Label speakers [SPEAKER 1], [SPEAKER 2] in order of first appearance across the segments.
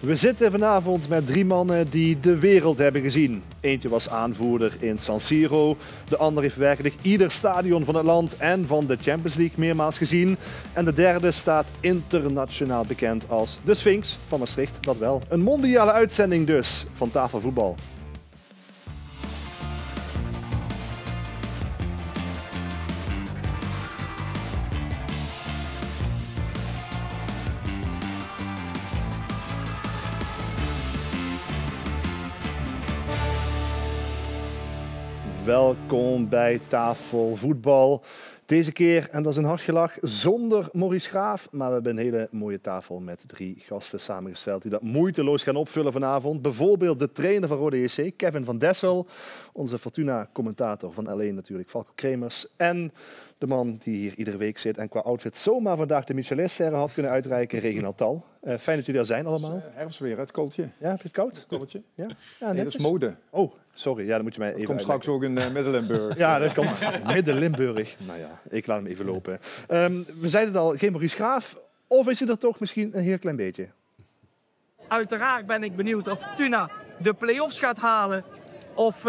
[SPEAKER 1] We zitten vanavond met 3 mannen die de wereld hebben gezien. Eentje was aanvoerder in San Siro. De ander heeft werkelijk ieder stadion van het land en van de Champions League meermaals gezien. En de derde staat internationaal bekend als de Sphinx van Maastricht. Dat wel. Een mondiale uitzending dus van Tafelvoetbal. Welkom bij Tafelvoetbal. Deze keer, en dat is een hartgelach, zonder Maurice Graaf. Maar we hebben een hele mooie tafel met 3 gasten samengesteld die dat moeiteloos gaan opvullen vanavond. Bijvoorbeeld de trainer van Roda JC, Kevin van Dessel. Onze Fortuna-commentator van L1 natuurlijk, Falco Kremers. En de man die hier iedere week zit en qua outfit zomaar vandaag de Michelin-sterren had kunnen uitreiken, Reginald Tal. Fijn dat jullie er zijn allemaal.
[SPEAKER 2] Herfstweer, het kooltje.
[SPEAKER 1] Ja, heb je het koud?
[SPEAKER 2] Kooltje.
[SPEAKER 1] Ja,
[SPEAKER 2] Nee, dat is mode.
[SPEAKER 1] Oh, sorry. Ja, dan moet je mij even
[SPEAKER 2] komt straks ook in Midden-Limburg.
[SPEAKER 1] Ja, dat komt Midden-Limburg. Nou ja, ik laat hem even lopen. We zeiden het al, geen Maurice Graaf. Of is hij er toch misschien een heel klein beetje?
[SPEAKER 3] Uiteraard ben ik benieuwd of Fortuna de play-offs gaat halen. Of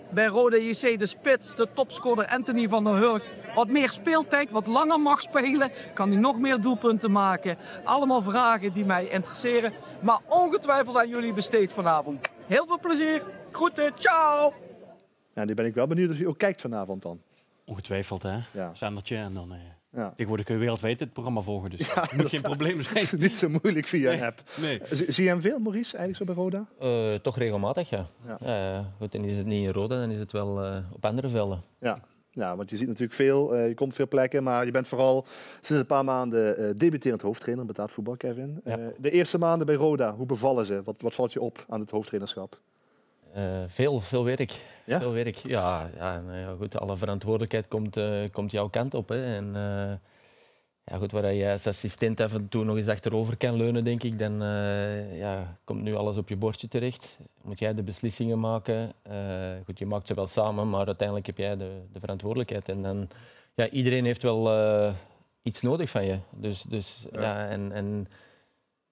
[SPEAKER 3] bij Roda JC de spits, de topscorer Anthony van der Hurk, wat meer speeltijd, wat langer mag spelen. Kan hij nog meer doelpunten maken. Allemaal vragen die mij interesseren. Maar ongetwijfeld aan jullie besteed vanavond. Heel veel plezier. Groeten. Ciao.
[SPEAKER 1] Ja, nu ben ik wel benieuwd of u ook kijkt vanavond dan.
[SPEAKER 4] Ongetwijfeld, hè?
[SPEAKER 1] Ja.
[SPEAKER 4] Zendertje en dan...
[SPEAKER 1] Ja.
[SPEAKER 4] Tegenwoordig kun je wereldwijd het programma volgen, dus
[SPEAKER 1] Ja,
[SPEAKER 4] dat moet geen probleem zijn.
[SPEAKER 1] Niet zo moeilijk via een app.
[SPEAKER 4] Nee.
[SPEAKER 1] Zie je hem veel, Maurice, eigenlijk zo bij Roda?
[SPEAKER 5] Toch regelmatig, ja.
[SPEAKER 1] Ja.
[SPEAKER 5] Goed, en is het niet in Roda, dan is het wel op andere velden.
[SPEAKER 1] Ja. Ja, want je ziet natuurlijk veel, je komt veel plekken, maar je bent vooral sinds een paar maanden debuterend hoofdtrainer in betaald voetbal, Kevin.
[SPEAKER 5] Ja.
[SPEAKER 1] De eerste maanden bij Roda, hoe bevallen ze? Wat valt je op aan het hoofdtrainerschap?
[SPEAKER 5] Veel werk.
[SPEAKER 1] Ja?
[SPEAKER 5] Veel werk. Ja, nou ja, goed, alle verantwoordelijkheid komt jouw kant op. Hè. En, ja, goed, waar je als assistent af en toe nog eens achterover kan leunen, denk ik, dan komt nu alles op je bordje terecht. Moet jij de beslissingen maken. Goed, je maakt ze wel samen, maar uiteindelijk heb jij de verantwoordelijkheid. En dan, ja, iedereen heeft wel iets nodig van je. Dus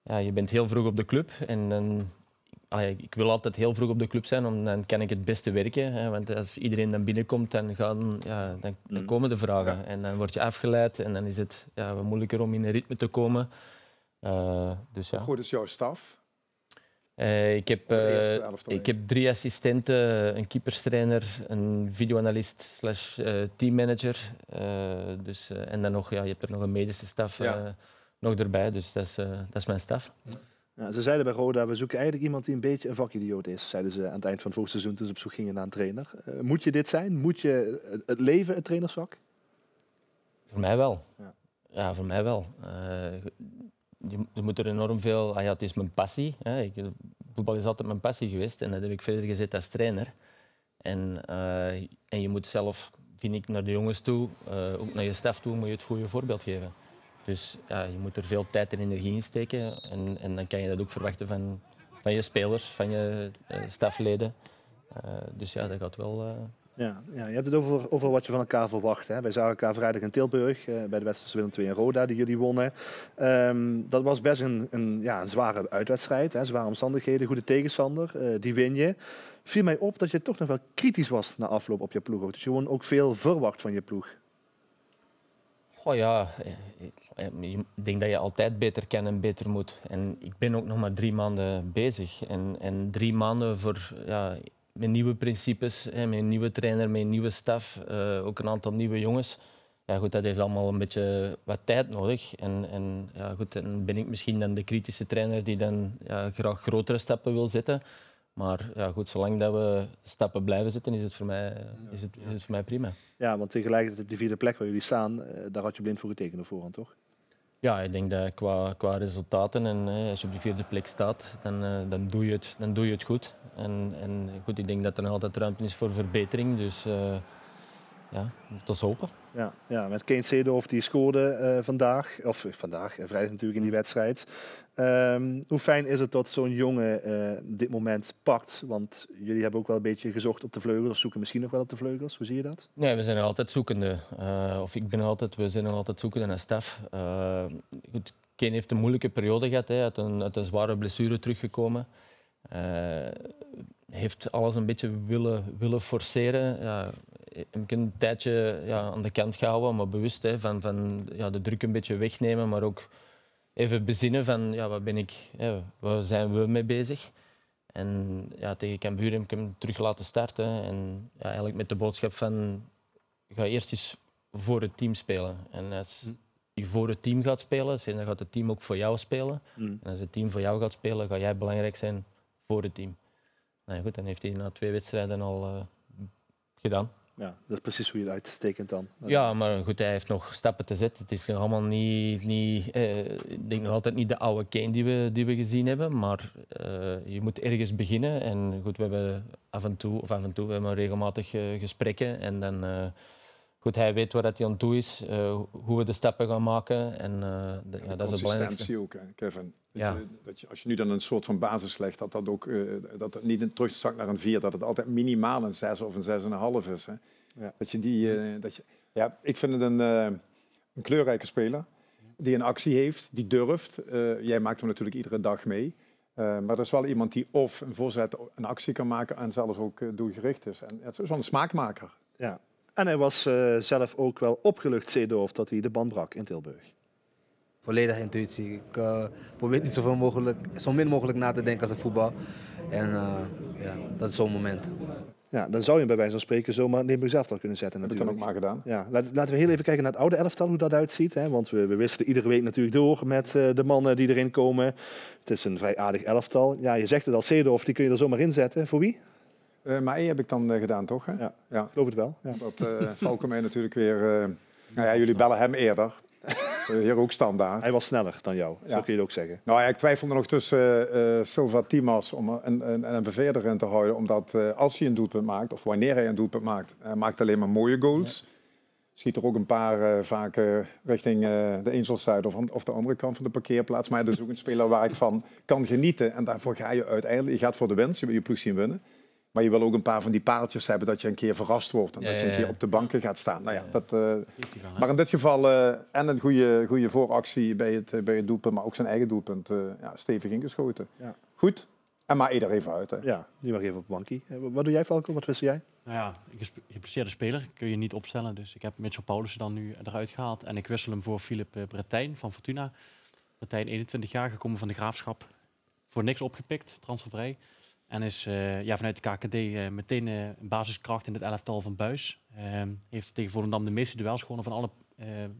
[SPEAKER 5] je bent heel vroeg op de club. En dan, ik wil altijd heel vroeg op de club zijn, dan kan ik het beste werken. Hè, want als iedereen dan binnenkomt, dan komen de vragen. Ja. En dan word je afgeleid en dan is het wat moeilijker om in een ritme te komen. Dus, ja.
[SPEAKER 2] Hoe goed is jouw staf?
[SPEAKER 5] Ik heb 3 assistenten, een keeperstrainer, een videoanalist / teammanager. En dan nog, je hebt er nog een medische staf nog erbij, dus dat is mijn staf.
[SPEAKER 1] Ja, ze zeiden bij Roda, we zoeken eigenlijk iemand die een beetje een vakidioot is, zeiden ze aan het eind van het voorseizoen toen ze op zoek gingen naar een trainer. Moet je dit zijn? Moet je het leven, het trainersvak?
[SPEAKER 5] Voor mij wel.
[SPEAKER 1] Ja,
[SPEAKER 5] ja voor mij wel. Je moet er enorm veel... het is mijn passie. Hè. Voetbal is altijd mijn passie geweest en dat heb ik verder gezet als trainer. En je moet zelf, vind ik, naar de jongens toe, ook naar je staf toe, moet je het goede voorbeeld geven. Dus je moet er veel tijd en energie in steken en dan kan je dat ook verwachten van je spelers, van je stafleden. Dus ja, dat gaat wel...
[SPEAKER 1] Ja, je hebt het over wat je van elkaar verwacht. Hè. Wij zagen elkaar vrijdag in Tilburg bij de wedstrijd Willem II en Roda die jullie wonnen. Dat was best een zware uitwedstrijd, hè. Zware omstandigheden, goede tegenstander, die win je. Viel mij op dat je toch nog wel kritisch was na afloop op je ploeg. Dus je gewoon ook veel verwacht van je ploeg.
[SPEAKER 5] Ik denk dat je altijd beter kan en beter moet. En ik ben ook nog maar 3 maanden bezig. En 3 maanden met nieuwe principes, met een nieuwe trainer, met een nieuwe staf, ook een aantal nieuwe jongens. Ja, goed, dat heeft allemaal een beetje wat tijd nodig. En dan ben ik misschien dan de kritische trainer die dan graag grotere stappen wil zetten. Maar ja, goed, zolang dat we stappen blijven zetten, is het voor mij prima.
[SPEAKER 1] Ja, want tegelijkertijd de 4e plek waar jullie staan, daar had je blind voor getekend op voorhand, toch?
[SPEAKER 5] Ja, ik denk dat qua resultaten en als je op die 4e plek staat, dan doe je het goed. En goed, ik denk dat er nog altijd ruimte is voor verbetering, dus tot ons hopen.
[SPEAKER 1] Ja, met Kane Seedorf die scoorde vrijdag natuurlijk in die wedstrijd. Hoe fijn is het dat zo'n jongen dit moment pakt? Want jullie hebben ook wel een beetje gezocht op de vleugels, of zoeken misschien nog wel op de vleugels. Hoe zie je dat?
[SPEAKER 5] Nee, we zijn er altijd zoekende. We zijn er altijd zoekende naar staf. Goed, Kane heeft een moeilijke periode gehad, hè, uit een zware blessure teruggekomen. Heeft alles een beetje willen forceren. Ja, heb ik een tijdje aan de kant gehouden, maar bewust van de druk een beetje wegnemen, maar ook even bezinnen van waar zijn we mee bezig. En tegen Cambuur heb ik hem terug laten starten. En eigenlijk met de boodschap van ga eerst eens voor het team spelen. En als je voor het team gaat spelen, dan gaat het team ook voor jou spelen. En als het team voor jou gaat spelen, ga jij belangrijk zijn voor het team. Nou goed, dan heeft hij na 2 wedstrijden al gedaan.
[SPEAKER 1] Ja, dat is precies hoe je het uittekent dan.
[SPEAKER 5] Ja, maar goed, hij heeft nog stappen te zetten. Het is nog allemaal niet ik denk nog altijd niet de oude Kane die we gezien hebben, maar je moet ergens beginnen. En goed, we hebben af en toe we hebben regelmatig gesprekken. En dan, goed, hij weet waar hij aan toe is, hoe we de stappen gaan maken. En dat is het belangrijkste.
[SPEAKER 2] Consistentie ook, hè, Kevin.
[SPEAKER 5] Ja.
[SPEAKER 2] Dat je, als je nu dan een soort van basis legt, dat het niet een terugzakt naar een 4, dat het altijd minimaal een 6 of een 6,5 is. Hè.
[SPEAKER 1] Ja.
[SPEAKER 2] Dat je ik vind het een kleurrijke speler die een actie heeft, die durft. Jij maakt hem natuurlijk iedere dag mee. Maar dat is wel iemand die of een voorzet, een actie kan maken en zelf ook doelgericht is. En het is wel een smaakmaker.
[SPEAKER 1] Ja. En hij was zelf ook wel opgelucht, Seedorf, dat hij de band brak in Tilburg.
[SPEAKER 6] Volledig intuïtie. Ik probeer niet zo min mogelijk na te denken als ik voetbal. En dat is zo'n moment.
[SPEAKER 1] Ja, dan zou je bij wijze van spreken zomaar Limburg zelf al kunnen zetten
[SPEAKER 2] Dat heb
[SPEAKER 1] natuurlijk.
[SPEAKER 2] ik dan ook maar gedaan.
[SPEAKER 1] Ja, laten we heel even kijken naar het oude elftal, hoe dat uitziet. Hè? Want we wisselen iedere week natuurlijk door met de mannen die erin komen. Het is een vrij aardig elftal. Ja, je zegt het al, Seedorf, die kun je er zomaar inzetten. Voor wie?
[SPEAKER 2] Maar één heb ik dan gedaan, toch? Hè?
[SPEAKER 1] Ja, ik geloof het wel. Ja.
[SPEAKER 2] Dat Falco mij natuurlijk weer... jullie bellen hem eerder. Hier ook standaard.
[SPEAKER 1] Hij was sneller dan jou,
[SPEAKER 2] Ja.
[SPEAKER 1] zo kun je het ook zeggen.
[SPEAKER 2] Nou ja, ik twijfelde nog tussen Silva Timas om een beveerder in te houden. Omdat als hij een doelpunt maakt, of wanneer hij een doelpunt maakt, hij maakt alleen maar mooie goals. Ja. Schiet er ook een paar vaak richting de Angelside of de andere kant van de parkeerplaats. Maar hij is ook een speler waar ik van kan genieten. En daarvoor ga je uiteindelijk, je gaat voor de winst, je wil je ploeg zien winnen. Maar je wil ook een paar van die pareltjes hebben dat je een keer verrast wordt. En dat je een keer op de banken gaat staan. Nou ja, maar in dit geval en een goede vooractie bij het doelpunt, maar ook zijn eigen doelpunt stevig ingeschoten. Ja. Goed. En maar ieder even uit. Hè.
[SPEAKER 1] Ja, nu mag even op bankie. Wat doe jij, Falco? Wat wissel jij?
[SPEAKER 4] Nou ja, een geblesseerde speler kun je niet opstellen. Dus ik heb Mitchell Paulussen dan nu eruit gehaald. En ik wissel hem voor Philippe Bretijn van Fortuna. Bretijn, 21 jaar, gekomen van de Graafschap. Voor niks opgepikt, transfervrij. En is vanuit de KKD meteen een basiskracht in het elftal van Buis. Heeft tegen Volendam de meeste duels gewonnen van alle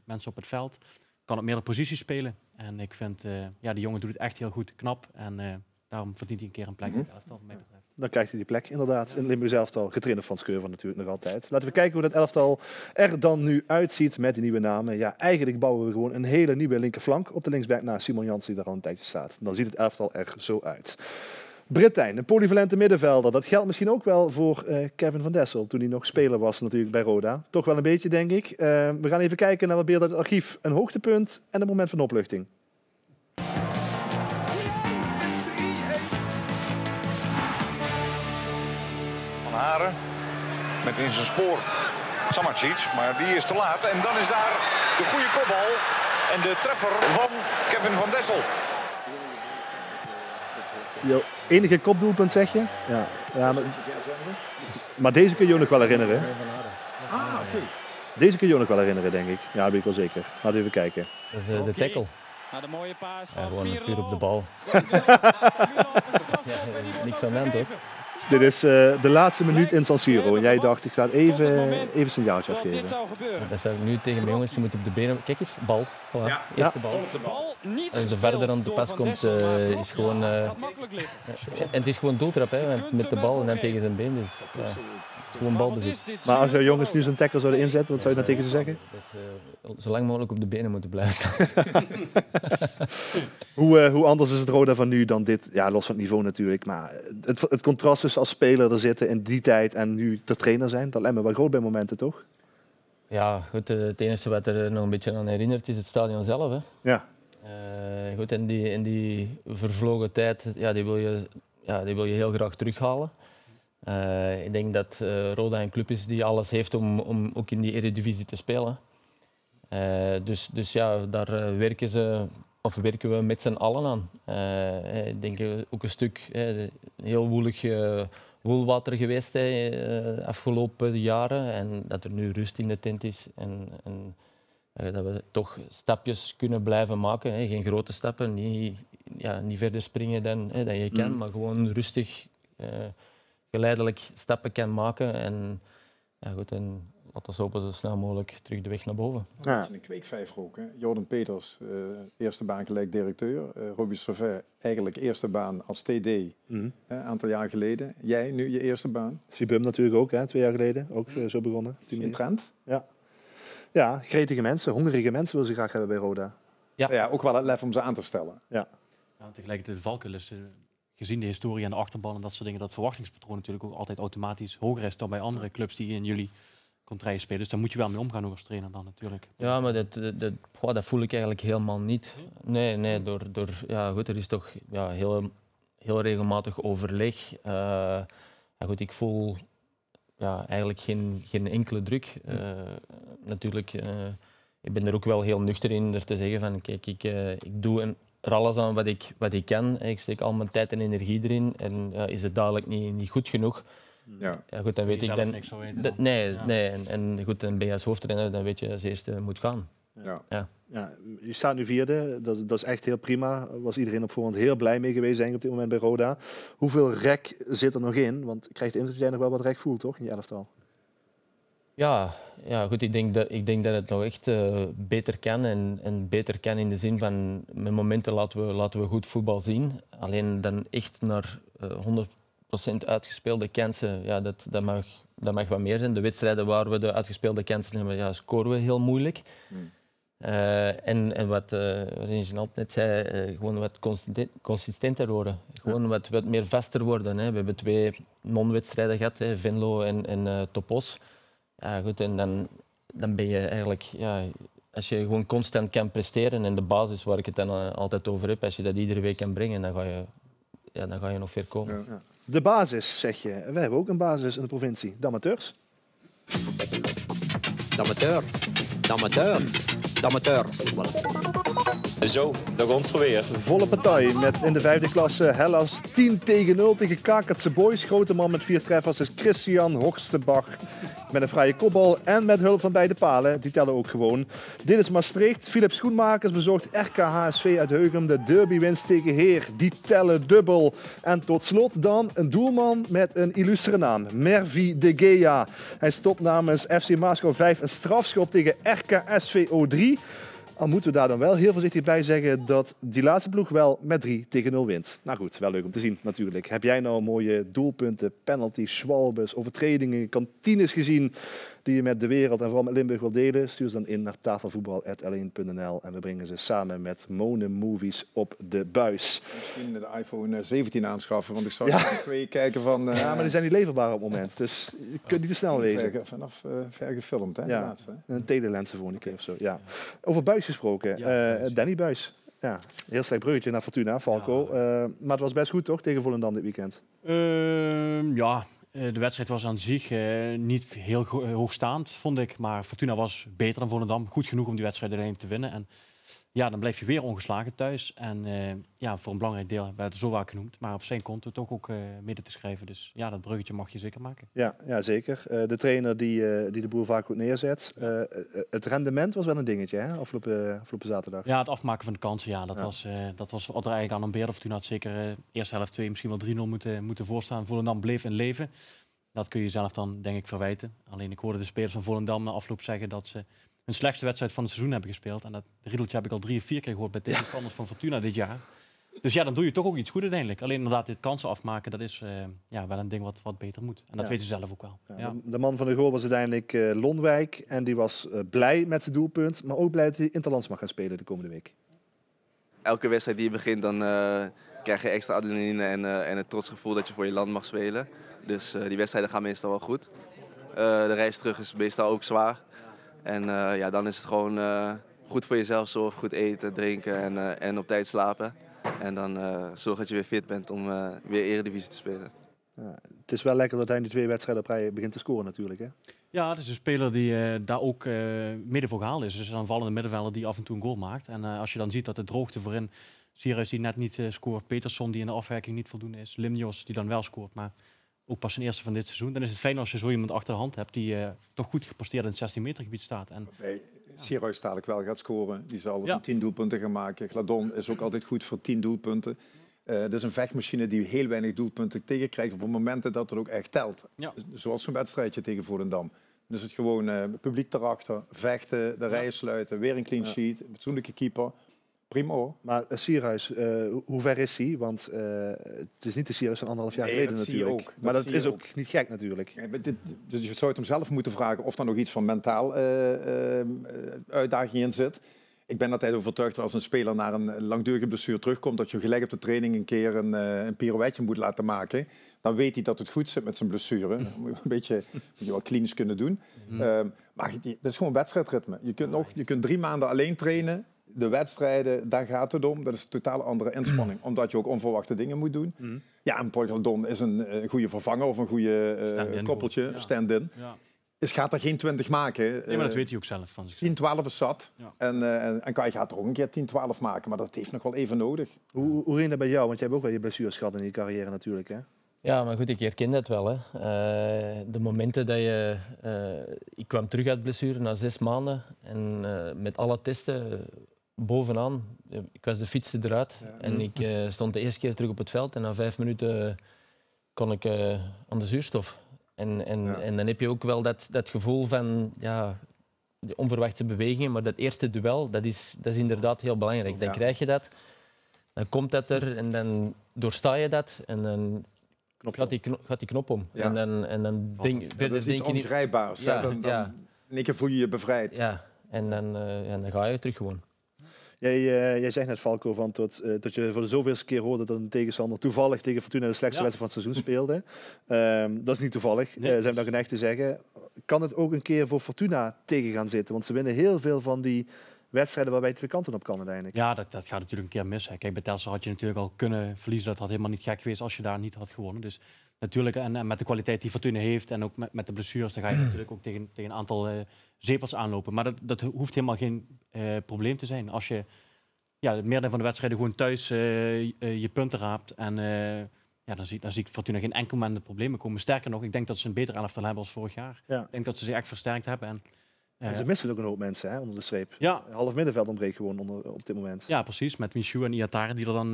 [SPEAKER 4] mensen op het veld. Kan op meerdere posities spelen. En ik vind, die jongen doet het echt heel goed, knap. En daarom verdient hij een keer een plek in het elftal, wat mij betreft.
[SPEAKER 1] Dan krijgt hij die plek inderdaad in Limburg elftal. Getraind van Scheuven natuurlijk nog altijd. Laten we kijken hoe dat elftal er dan nu uitziet met die nieuwe namen. Ja, eigenlijk bouwen we gewoon een hele nieuwe linkerflank op de linksback na Simon Jansen die daar al een tijdje staat. Dan ziet het elftal er zo uit. Bretijn, een polyvalente middenvelder. Dat geldt misschien ook wel voor Kevin van Dessel, toen hij nog speler was natuurlijk bij Roda. Toch wel een beetje, denk ik. We gaan even kijken naar wat beelden uit het archief. Een hoogtepunt en een moment van opluchting.
[SPEAKER 7] Van Haren met in zijn spoor Samacic, maar die is te laat. En dan is daar de goede kopbal en de treffer van Kevin van Dessel.
[SPEAKER 1] Jo, enige kopdoelpunt zeg je? Ja, maar deze kun je je ook nog wel herinneren.
[SPEAKER 2] Oké.
[SPEAKER 1] Deze kun je je ook nog wel herinneren, denk ik. Ja, dat weet ik wel zeker. Laten we even kijken.
[SPEAKER 5] Dat is de tackle.
[SPEAKER 8] De mooie paas van
[SPEAKER 5] Gewoon puur op de bal. Niks aan de hand, hoor.
[SPEAKER 1] Dit is de laatste minuut in San Siro. En jij dacht, ik ga even een signaaltje afgeven.
[SPEAKER 5] Dat zou ik nu tegen mijn jongens, je moet op de benen... Kijk eens, bal. Voilà. Eerste bal. Als er verder aan de pas komt, is gewoon... en het is gewoon doeltrap, hè, met de bal en dan tegen zijn been. Dus, ja. Gewoon balbezit.
[SPEAKER 1] Maar als jouw jongens nu zo'n tackle zouden inzetten, wat zou je dan tegen ze zeggen?
[SPEAKER 5] Dat zo lang mogelijk op de benen moeten blijven staan.
[SPEAKER 1] Hoe anders is het Roda van nu dan dit? Ja, los van het niveau natuurlijk. Maar het contrast tussen als speler er zitten in die tijd en nu de trainer zijn, dat lijkt me wel groot bij momenten, toch?
[SPEAKER 5] Ja, goed, het enige wat er nog een beetje aan herinnert is het stadion zelf. Hè.
[SPEAKER 1] Ja.
[SPEAKER 5] Goed, en die vervlogen tijd, die wil je heel graag terughalen. Ik denk dat Roda een club is die alles heeft om ook in die Eredivisie te spelen. Dus daar werken ze of werken we met z'n allen aan. Ik denk ook een stuk heel woelig woelwater geweest de afgelopen jaren en dat er nu rust in de tent is en dat we toch stapjes kunnen blijven maken. Geen grote stappen, niet verder springen dan je kan, maar gewoon rustig, geleidelijk stappen kan maken. En laten we hopen zo snel mogelijk terug de weg naar boven.
[SPEAKER 2] Ja. Een kweekvijver ook. Hè? Jordan Peters, eerste baan gelijk directeur. Robbie Servet, eigenlijk eerste baan als TD, een aantal jaar geleden. Jij, nu je eerste baan.
[SPEAKER 1] Sibum natuurlijk ook, 2 jaar geleden. Ook zo begonnen.
[SPEAKER 2] In trend?
[SPEAKER 1] Ja, gretige mensen, hongerige mensen willen ze graag hebben bij Roda.
[SPEAKER 2] Ja, ook wel het lef om ze aan te stellen.
[SPEAKER 1] Ja.
[SPEAKER 4] Tegelijkertijd de valkuil is, gezien de historie en de achterban en dat soort dingen, dat verwachtingspatroon natuurlijk ook altijd automatisch hoger is dan bij andere clubs die in jullie contraien spelen. Dus daar moet je wel mee omgaan ook als trainer dan natuurlijk.
[SPEAKER 5] Ja, maar dat voel ik eigenlijk helemaal niet. Nee, er is toch heel regelmatig overleg. Ik voel eigenlijk geen enkele druk. Natuurlijk, ik ben er ook wel heel nuchter in er te zeggen van kijk, ik doe er alles aan wat ik kan. Ik steek al mijn tijd en energie erin en is het dadelijk niet goed genoeg. Ja, goed, dan weet ik dan. Nee. En goed, dan ben je als hoofdtrainer, dan weet je als eerste moet gaan.
[SPEAKER 1] Ja, je staat nu 4e, dat is echt heel prima. Was iedereen op voorhand heel blij mee geweest denk ik, op dit moment bij Roda. Hoeveel rek zit er nog in? Want ik krijg de indruk dat jij nog wel wat rek voelt, toch, in je elftal?
[SPEAKER 5] Ja, goed, ik denk dat het nog echt beter kan. En beter kan in de zin van, met momenten laten we goed voetbal zien. Alleen dan echt naar 100% uitgespeelde kansen, dat mag wat meer zijn. De wedstrijden waar we de uitgespeelde kansen hebben, scoren we heel moeilijk. En wat Reginald net zei, gewoon wat consistenter worden. Gewoon wat meer vaster worden. Hè. We hebben 2 non-wedstrijden gehad, Venlo en Topos. Ja, goed, en dan ben je eigenlijk... als je gewoon constant kan presteren en de basis waar ik het dan altijd over heb, als je dat iedere week kan brengen, dan ga je nog ver komen.
[SPEAKER 1] Ja. De basis, zeg je. We hebben ook een basis in de provincie. De amateurs.
[SPEAKER 9] De amateurs.
[SPEAKER 10] Zo, daar komt het weer.
[SPEAKER 1] Volle partij met in de 5e klasse Hellas 10-0 tegen Kakertse Boys. Grote man met 4 treffers is Christian Horstenbach. Met een vrije kopbal en met hulp van beide palen. Die tellen ook gewoon. Dit is Maastricht. Philip Schoenmakers bezorgt RK HSV uit Heugem. De derbywinst tegen Heer. Die tellen dubbel. En tot slot dan een doelman met een illustere naam. Mervi de Gea. Hij stopt namens FC Maasgouw 5 een strafschop tegen RK SVO3. Al moeten we daar dan wel heel voorzichtig bij zeggen dat die laatste ploeg wel met 3-0 wint. Nou goed, wel leuk om te zien natuurlijk. Heb jij nou mooie doelpunten, penalties, schwalbes, overtredingen, kantines gezien die je met de wereld en vooral met Limburg wil delen? Stuur ze dan in naar tafelvoetbal@l1.nl en we brengen ze samen met Mone Movies op de buis.
[SPEAKER 2] Misschien de iPhone 17 aanschaffen, want ik zou 2 kijken van...
[SPEAKER 1] Ja, maar die zijn niet leverbaar op het moment, dus je kunt niet te snel wezen.
[SPEAKER 2] Vanaf ver gefilmd, hè?
[SPEAKER 1] Ja,
[SPEAKER 2] laatste, hè?
[SPEAKER 1] een telelens de volgende keer of zo. Ja. Over Buis gesproken, Danny Buis. Ja, heel slecht bruggetje naar Fortuna, Falco. Maar het was best goed toch, tegen Volendam dit weekend?
[SPEAKER 4] De wedstrijd was aan zich niet heel hoogstaand, vond ik. Maar Fortuna was beter dan Volendam. Goed genoeg om die wedstrijd alleen te winnen. En ja, dan blijf je weer ongeslagen thuis. En voor een belangrijk deel werd het zo vaak genoemd. Maar op zijn konto toch ook midden te schrijven. Dus ja, dat bruggetje mag je zeker maken.
[SPEAKER 1] Ja, zeker. De trainer die de boel vaak goed neerzet. Het rendement was wel een dingetje, hè? Afgelopen zaterdag.
[SPEAKER 4] Ja, het afmaken van de kansen, dat was wat er eigenlijk aan ontbeerde. Fortuna had zeker eerste helft 2, misschien wel 3-0 moeten voorstaan. Volendam bleef in leven. Dat kun je zelf dan, denk ik, verwijten. Alleen ik hoorde de spelers van Volendam na afloop zeggen dat ze hun slechtste wedstrijd van het seizoen hebben gespeeld. En dat riedeltje heb ik al 3 of 4 keer gehoord bij tegenstanders van Fortuna dit jaar. Dus ja, dan doe je toch ook iets goed uiteindelijk. Alleen inderdaad, dit kansen afmaken, dat is wel een ding wat beter moet. En dat weten ze zelf ook wel.
[SPEAKER 1] Ja. De man van de goal was uiteindelijk Lonwijk. En die was blij met zijn doelpunt. Maar ook blij dat hij interlands mag gaan spelen de komende week.
[SPEAKER 11] Elke wedstrijd die je begint, dan krijg je extra adrenaline en het trots gevoel dat je voor je land mag spelen. Dus die wedstrijden gaan meestal wel goed. De reis terug is meestal ook zwaar. En dan is het gewoon goed voor jezelf zorgen, goed eten, drinken en op tijd slapen. En dan zorg dat je weer fit bent om weer Eredivisie te spelen.
[SPEAKER 1] Het is wel lekker dat hij nu 2 wedstrijden op rij begint te scoren natuurlijk. Hè?
[SPEAKER 4] Ja, het is een speler die daar ook midden voor gehaald is. Dus een aanvallende middenvelder die af en toe een goal maakt. En als je dan ziet dat de droogte voorin, Sierhuis die net niet scoort, Peterson die in de afwerking niet voldoende is, Limnios die dan wel scoort, maar ook pas een eerste van dit seizoen. Dan is het fijn als je zo iemand achter de hand hebt die toch goed geposteerd in het 16 meter gebied staat. En
[SPEAKER 2] Sierhuis dadelijk wel gaat scoren. Die zal zo'n 10 doelpunten gaan maken. Gladon is ook altijd goed voor 10 doelpunten. Dat is een vechtmachine die heel weinig doelpunten tegenkrijgt op momenten dat het ook echt telt. Ja. Zoals zo'n wedstrijdje tegen Volendam. Dus het gewoon publiek erachter, vechten, de rijen sluiten, weer een clean sheet, een fatsoenlijke keeper. Primo.
[SPEAKER 1] Maar Sierhuis, hoe ver is hij? Want het is niet de Sierhuis van 1,5 jaar geleden natuurlijk. Maar dat is ook niet gek natuurlijk.
[SPEAKER 2] Dus je zou het hem zelf moeten vragen of er nog iets van mentaal uitdaging in zit. Ik ben altijd overtuigd dat als een speler naar een langdurige blessure terugkomt, dat je gelijk op de training een keer een pirouetje moet laten maken. Dan weet hij dat het goed zit met zijn blessure. Dan moet je een beetje wat cleans kunnen doen. Maar dat is gewoon wedstrijdritme. Je kunt 3 maanden alleen trainen. De wedstrijden, daar gaat het om. Dat is een totaal andere inspanning. Omdat je ook onverwachte dingen moet doen. Ja, en Paul Gladon is een goede vervanger of een goede koppeltje, stand-in. Ja. Dus gaat er geen 20 maken.
[SPEAKER 4] Nee, maar dat weet hij ook zelf van zich.
[SPEAKER 2] 10-12 is zat. Ja. En Kai gaat er ook een keer 10-12 maken. Maar dat heeft nog wel even nodig.
[SPEAKER 1] Hoe ging dat bij jou? Want jij hebt ook wel je blessures gehad in je carrière natuurlijk, hè?
[SPEAKER 5] Ja, maar goed, ik herken dat wel. Hè. De momenten dat je... ik kwam terug uit blessure na 6 maanden. En met alle testen bovenaan. Ik was de fietste eruit. Ja. En ik stond de eerste keer terug op het veld. En na 5 minuten kon ik aan de zuurstof. En dan heb je ook wel dat gevoel van de onverwachte bewegingen. Maar dat eerste duel, dat is inderdaad heel belangrijk. Dan krijg je dat, dan komt dat er en dan doorsta je dat. En dan gaat die knop om.
[SPEAKER 2] Ja.
[SPEAKER 5] En dan
[SPEAKER 2] dat is iets ongrijpbaars. Dan in één keer voel je je bevrijd.
[SPEAKER 5] Ja, en dan ga je terug gewoon.
[SPEAKER 1] Jij zegt net, Falco, dat je voor de zoveelste keer hoorde dat een tegenstander toevallig tegen Fortuna de slechtste wedstrijd van het seizoen speelde. Dat is niet toevallig, zijn we dan geneigd te zeggen. Kan het ook een keer voor Fortuna tegen gaan zitten? Want ze winnen heel veel van die wedstrijden waarbij het 2 kanten op kan uiteindelijk.
[SPEAKER 4] Ja, dat gaat natuurlijk een keer mis. Hè. Kijk, bij Telstar had je natuurlijk al kunnen verliezen. Dat had helemaal niet gek geweest als je daar niet had gewonnen. Dus natuurlijk, en met de kwaliteit die Fortuna heeft en ook met de blessures, dan ga je natuurlijk ook tegen een aantal zepels aanlopen. Maar dat hoeft helemaal geen probleem te zijn. Als je het meerdere van de wedstrijden gewoon thuis je punten raapt en dan zie ik Fortuna geen enkel moment de problemen komen. Sterker nog, ik denk dat ze een beter elftal hebben als vorig jaar. Ja. Ik denk dat ze zich echt versterkt hebben.
[SPEAKER 1] En ze missen ook een hoop mensen onder de streep.
[SPEAKER 4] Ja.
[SPEAKER 1] Half middenveld ontbreekt gewoon op dit moment.
[SPEAKER 4] Ja, precies. Met Michou en Iatare die er dan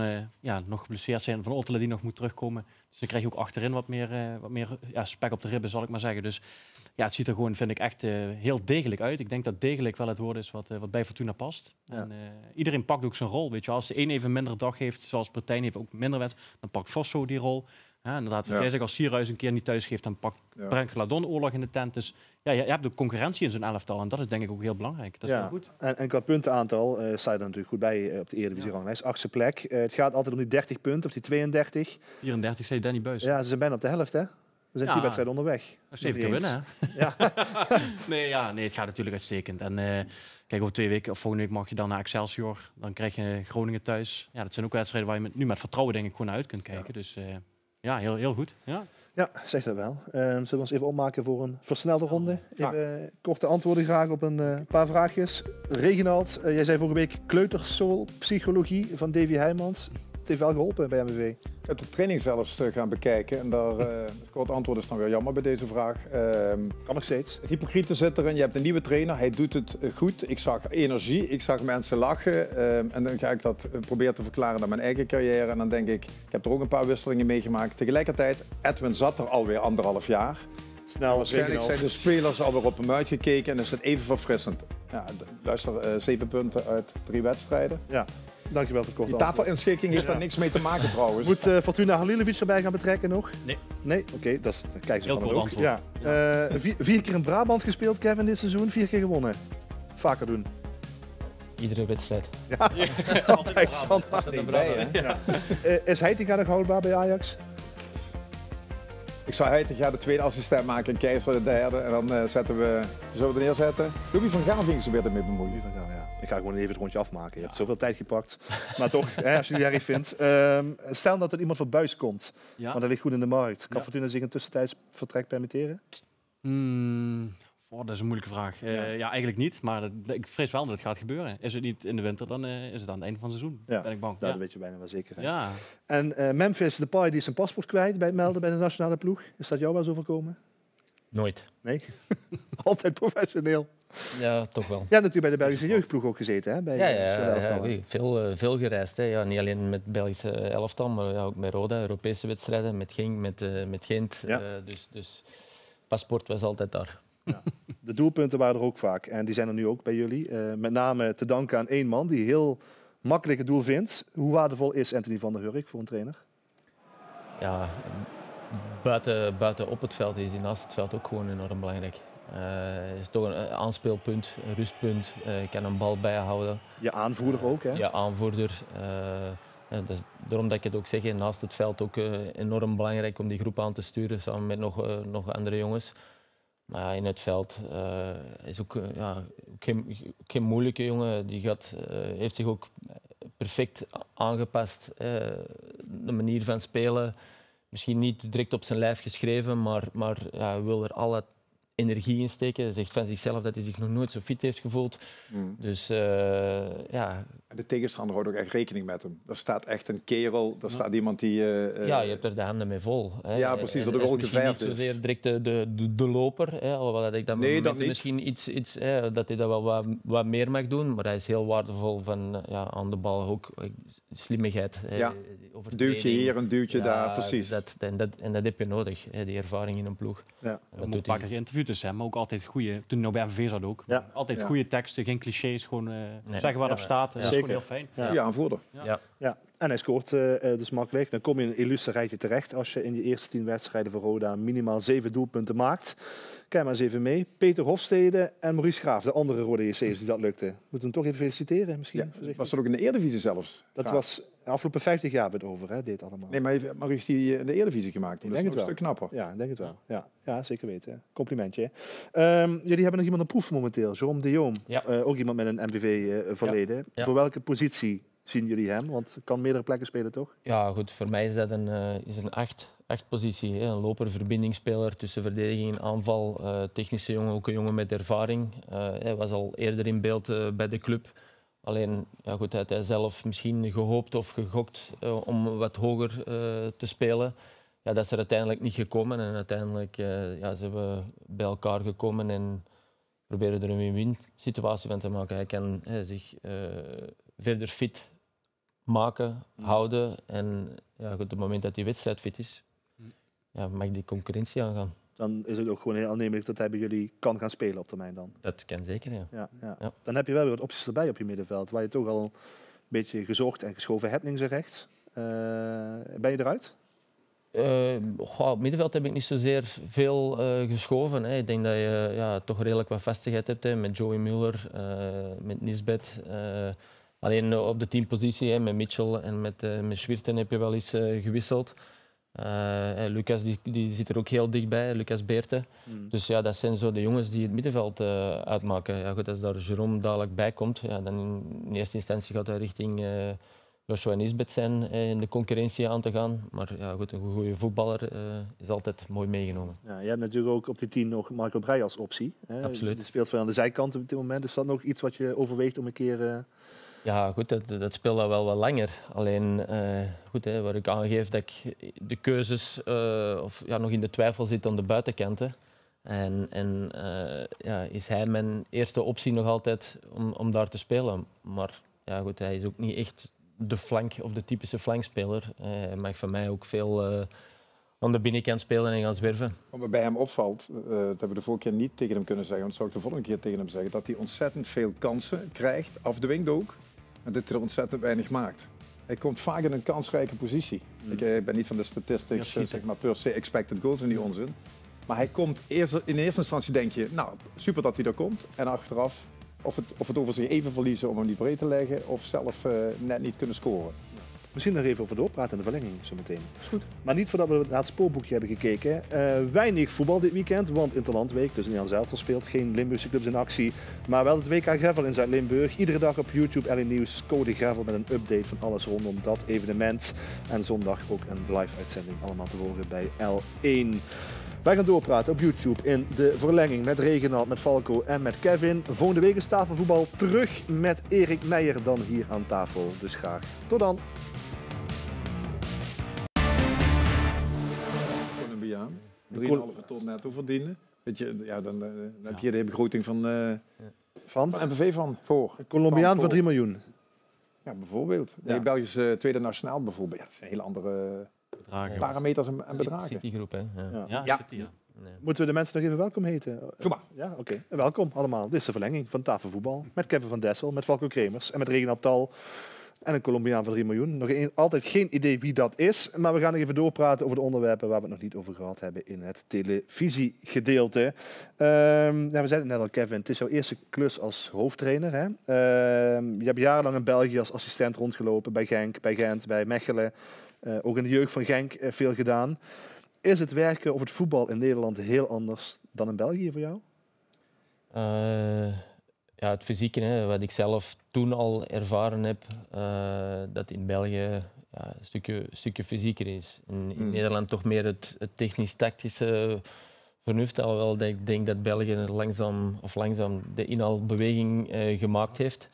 [SPEAKER 4] nog geblesseerd zijn. Van Ottelen die nog moet terugkomen. Dus dan krijg je ook achterin wat meer spek op de ribben, zal ik maar zeggen. Dus ja, het ziet er gewoon, vind ik, echt heel degelijk uit. Ik denk dat degelijk wel het woord is wat bij Fortuna past. Ja. En iedereen pakt ook zijn rol. Weet je. Als de een even een minder dag heeft, zoals Bertijn heeft ook minder wedstrijd, dan pakt Vosso die rol. Ja, inderdaad, wat jij zegt, als Sierhuis een keer niet thuis geeft, dan pakt Brent Gladon oorlog in de tent. Dus ja, je hebt de concurrentie in zo'n elftal en dat is denk ik ook heel belangrijk. Dat is heel goed.
[SPEAKER 1] En qua puntenaantal sta je er natuurlijk goed bij op de Eredivisie-ranglijst. 8e plek. Het gaat altijd om die 30 punten of die 32.
[SPEAKER 4] 34, zei Danny Buis.
[SPEAKER 1] Ja, ze zijn bijna op de helft, hè? We zijn 10 wedstrijden onderweg.
[SPEAKER 4] 7 keer winnen, hè? Ja. nee, het gaat natuurlijk uitstekend. En kijk, over 2 weken of volgende week mag je dan naar Excelsior. Dan krijg je Groningen thuis. Ja, dat zijn ook wedstrijden waar je nu met vertrouwen denk ik gewoon naar uit kunt kijken. Ja. Dus ja, heel goed.
[SPEAKER 1] Ja, zeg dat wel. Zullen we ons even opmaken voor een versnelde ronde? Even korte antwoorden graag op een paar vraagjes. Reginald, jij zei vorige week kleuterschoolpsychologie van Davy Heijmans. Het heeft wel geholpen bij MVV.
[SPEAKER 2] Ik heb de training zelfs gaan bekijken en daar, het korte antwoord is dan weer jammer bij deze vraag.
[SPEAKER 1] Kan nog steeds.
[SPEAKER 2] Het hypocriete zit erin, je hebt een nieuwe trainer, hij doet het goed. Ik zag energie, ik zag mensen lachen en dan ga ik dat proberen te verklaren naar mijn eigen carrière. En dan denk ik heb er ook een paar wisselingen meegemaakt. Tegelijkertijd, Edwin zat er alweer 1,5 jaar.
[SPEAKER 1] Snel,
[SPEAKER 2] waarschijnlijk zijn de spelers alweer op hem uitgekeken en is het even verfrissend. Ja, luister, 7 punten uit 3 wedstrijden.
[SPEAKER 1] Ja. Dankjewel voor het korte
[SPEAKER 2] Die tafelinschikking heeft daar niks mee te maken trouwens.
[SPEAKER 1] Moet Fortuna Halilovic erbij gaan betrekken nog?
[SPEAKER 4] Nee.
[SPEAKER 1] Nee? Oké, dat is kijk
[SPEAKER 4] heel
[SPEAKER 1] van ook. Ja. 4 keer in Brabant gespeeld, Kevin, dit seizoen. 4 keer gewonnen. Vaker doen.
[SPEAKER 5] Iedere wedstrijd.
[SPEAKER 1] Ja, altijd standaard. Is Heitinga nog houdbaar bij Ajax?
[SPEAKER 2] Ik zou Heitinga de tweede assistent maken en Keizer de derde. En dan zullen we er neerzetten. Louis van Gaal ging ze weer ermee bemoeien.
[SPEAKER 1] Van Gaal, ja. Ik ga gewoon even het rondje afmaken. Je hebt zoveel tijd gepakt. Maar toch, als je het erg vindt. Stel dat er iemand voor Buis komt.
[SPEAKER 4] Ja.
[SPEAKER 1] Want dat ligt goed in de markt. Kan
[SPEAKER 4] Ja.
[SPEAKER 1] Fortuna zich een tussentijds vertrek permitteren?
[SPEAKER 4] Dat is een moeilijke vraag. Ja, eigenlijk niet. Maar ik vrees wel dat het gaat gebeuren. Is het niet in de winter, dan is het aan het einde van het seizoen.
[SPEAKER 1] Ja,
[SPEAKER 4] Ben ik bang.
[SPEAKER 1] dat weet je bijna wel zeker. Hè?
[SPEAKER 4] Ja.
[SPEAKER 1] En Memphis Depay die is zijn paspoort kwijt bij het melden bij de nationale ploeg. Is dat jou wel zo voorkomen?
[SPEAKER 5] Nooit.
[SPEAKER 1] Nee? Altijd professioneel.
[SPEAKER 5] Ja, toch wel.
[SPEAKER 1] Jij hebt natuurlijk bij de Belgische jeugdploeg ook gezeten, hè? Bij de elftallen.
[SPEAKER 5] Veel gereisd. Hè. Ja, niet alleen met het Belgische elftal, maar ook met Roda, Europese wedstrijden, met Genk, met Gent.
[SPEAKER 1] Ja.
[SPEAKER 5] Dus paspoort was altijd daar.
[SPEAKER 1] Ja. De doelpunten waren er ook vaak en die zijn er nu ook bij jullie. Met name te danken aan één man die heel makkelijk het doel vindt. Hoe waardevol is Anthony van der Hurk voor een trainer?
[SPEAKER 5] Ja, buiten op het veld is hij naast het veld ook gewoon enorm belangrijk. Is toch een aanspeelpunt, een rustpunt, kan een bal bijhouden.
[SPEAKER 1] Je aanvoerder ook, hè?
[SPEAKER 5] Ja, aanvoerder. Dus daarom dat ik het ook zeg, naast het veld ook enorm belangrijk om die groep aan te sturen, samen met nog andere jongens. Maar ja, in het veld is ook, ook geen moeilijke jongen. Die heeft zich ook perfect aangepast. De manier van spelen, misschien niet direct op zijn lijf geschreven, maar hij wil er alle energie in steken. Hij zegt van zichzelf dat hij zich nog nooit zo fit heeft gevoeld. Dus ja.
[SPEAKER 2] En de tegenstander houdt ook echt rekening met hem. Er staat echt een kerel, er staat iemand die...
[SPEAKER 5] ja, je hebt er de handen mee vol. Hè.
[SPEAKER 2] Ja, precies, dat er wel geverfd is.
[SPEAKER 5] Niet zozeer direct de loper, hè, alhoewel dat ik dat misschien iets dat hij dat wel wat meer mag doen, maar hij is heel waardevol van, aan de bal ook. Slimmigheid.
[SPEAKER 2] Ja, een duwtje hier, een duwtje daar, precies.
[SPEAKER 5] En dat heb je nodig, hè, die ervaring in een ploeg.
[SPEAKER 4] Ja. We hebben een paar keer geïnterviewd dus, maar ook altijd goede, toen hij nog bij MVV zat ook. Ja. Altijd goede teksten, geen clichés, gewoon zeggen waar op staat. Dat is gewoon heel fijn.
[SPEAKER 2] Ja, aanvoerder.
[SPEAKER 1] Ja. En hij scoort dus makkelijk. Dan kom je in een illustre rijtje terecht als je in je eerste 10 wedstrijden voor Roda minimaal 7 doelpunten maakt. Kijk maar eens even mee. Peter Hofstede en Maurice Graaf, de andere Roda JC's die dat lukte. Moeten we hem toch even feliciteren misschien?
[SPEAKER 2] Ja, was dat ook in de Eredivisie zelfs?
[SPEAKER 1] Dat was de afgelopen 50 jaar het over, hè, dit allemaal.
[SPEAKER 2] Nee, maar heeft Maurice die in de Eredivisie gemaakt? Dat is nog een stuk knapper.
[SPEAKER 1] Ja, ik denk het wel. Ja, zeker weten. Complimentje. Jullie hebben nog iemand op proef momenteel, Jerome de Joom.
[SPEAKER 5] Ja.
[SPEAKER 1] Ook iemand met een MVV-verleden.
[SPEAKER 5] Ja.
[SPEAKER 1] Voor welke positie zien jullie hem? Want kan meerdere plekken spelen, toch?
[SPEAKER 5] Ja, goed. Voor mij is dat een 8 positie. Hè. Een loper, verbindingsspeler tussen verdediging en aanval. Technische jongen, ook een jongen met ervaring. Hij was al eerder in beeld bij de club. Alleen had hij zelf misschien gehoopt of gegokt om wat hoger te spelen. Ja, dat is er uiteindelijk niet gekomen. En uiteindelijk zijn we bij elkaar gekomen en proberen er een win-win situatie van te maken. Hij kan zich verder fit maken, houden. En op het moment dat die wedstrijd fit is, mag die concurrentie aangaan.
[SPEAKER 1] Dan is het ook gewoon heel aannemelijk dat hij bij jullie kan gaan spelen op termijn dan.
[SPEAKER 5] Dat kan zeker, ja.
[SPEAKER 1] Dan heb je wel weer wat opties erbij op je middenveld, waar je toch al een beetje gezocht en geschoven hebt links en rechts. Ben je eruit?
[SPEAKER 5] Op middenveld heb ik niet zozeer veel geschoven. Hè. Ik denk dat je toch redelijk wat vastigheid hebt, hè, met Joey Muller, met Nisbet. Alleen op de teampositie, met Mitchell en met Schwirten heb je wel eens gewisseld. Lucas die zit er ook heel dichtbij, Lucas Beerte. Dus dat zijn zo de jongens die het middenveld uitmaken. Ja, goed, als daar Jerome dadelijk bij komt, dan in eerste instantie gaat hij richting Joshua Nisbet zijn in de concurrentie aan te gaan. Maar goed, een goede voetballer is altijd mooi meegenomen.
[SPEAKER 1] Ja, je hebt natuurlijk ook op die 10 nog Michael Breij als optie. Hè?
[SPEAKER 5] Absoluut.
[SPEAKER 1] Die speelt veel aan de zijkant op dit moment. Is dat nog iets wat je overweegt om een keer...
[SPEAKER 5] Ja, goed, dat speelt al wel wat langer. Alleen, goed, waar ik aangeef dat ik de keuzes nog in de twijfel zit aan de buitenkanten. En is hij mijn eerste optie nog altijd om daar te spelen. Maar goed, hij is ook niet echt de flank of de typische flankspeler. Hij mag van mij ook veel aan de binnenkant spelen en gaan zwerven.
[SPEAKER 2] Wat bij hem opvalt, dat hebben we de vorige keer niet tegen hem kunnen zeggen, want dat zou ik de volgende keer tegen hem zeggen, dat hij ontzettend veel kansen krijgt, afdwingt ook, en dat hij er ontzettend weinig maakt. Hij komt vaak in een kansrijke positie. Ik ben niet van de statistics, zeg maar per se expected goals en die onzin. Maar hij komt in eerste instantie denk je, nou super dat hij er komt. En achteraf of het over zich even verliezen om hem niet breed te leggen of zelf net niet kunnen scoren.
[SPEAKER 1] Misschien nog even over doorpraten in de verlenging zometeen. Goed. Maar niet voordat we naar het spoorboekje hebben gekeken. Weinig voetbal dit weekend, want Interlandweek, dus Nederland Elftal speelt. Geen Limburgse clubs in actie, maar wel het WK Gravel in Zuid-Limburg. Iedere dag op YouTube LA Nieuws Code Gravel met een update van alles rondom dat evenement. En zondag ook een live uitzending allemaal te horen bij L1. Wij gaan doorpraten op YouTube in de verlenging met Reginald, met Falco en met Kevin. Volgende week is tafelvoetbal terug met Erik Meijer dan hier aan tafel. Dus graag tot dan.
[SPEAKER 2] Colombiaan, 3,5 ton netto verdienen. Weet je, ja, dan heb je de begroting van MVV van voor.
[SPEAKER 1] Een Colombiaan voor 3 miljoen.
[SPEAKER 2] Ja, bijvoorbeeld.
[SPEAKER 1] Ja.
[SPEAKER 2] De Belgische tweede nationaal bijvoorbeeld. Ja, dat zijn hele andere parameters en bedragen.
[SPEAKER 5] Citygroep, hè?
[SPEAKER 2] Ja.
[SPEAKER 5] Nee.
[SPEAKER 1] Moeten we de mensen nog even welkom heten?
[SPEAKER 2] Doe maar.
[SPEAKER 1] Ja, oké. Welkom allemaal. Dit is de verlenging van tafelvoetbal. Met Kevin van Dessel, met Falco Kremers en met Reginald Tal. En een Colombiaan van 3 miljoen. Altijd geen idee wie dat is. Maar we gaan nog even doorpraten over de onderwerpen waar we het nog niet over gehad hebben in het televisiegedeelte. We zeiden het net al, Kevin. Het is jouw eerste klus als hoofdtrainer. Hè? Je hebt jarenlang in België als assistent rondgelopen. Bij Genk, bij Gent, bij Mechelen. Ook in de jeugd van Genk veel gedaan. Is het werken of het voetbal in Nederland heel anders dan in België voor jou?
[SPEAKER 5] Ja, het fysieke, hè, wat ik zelf toen al ervaren heb, dat in België een stukje fysieker is. In Nederland toch meer het technisch-tactische vernuft, alhoewel ik denk dat België langzaam de inhaalbeweging gemaakt heeft.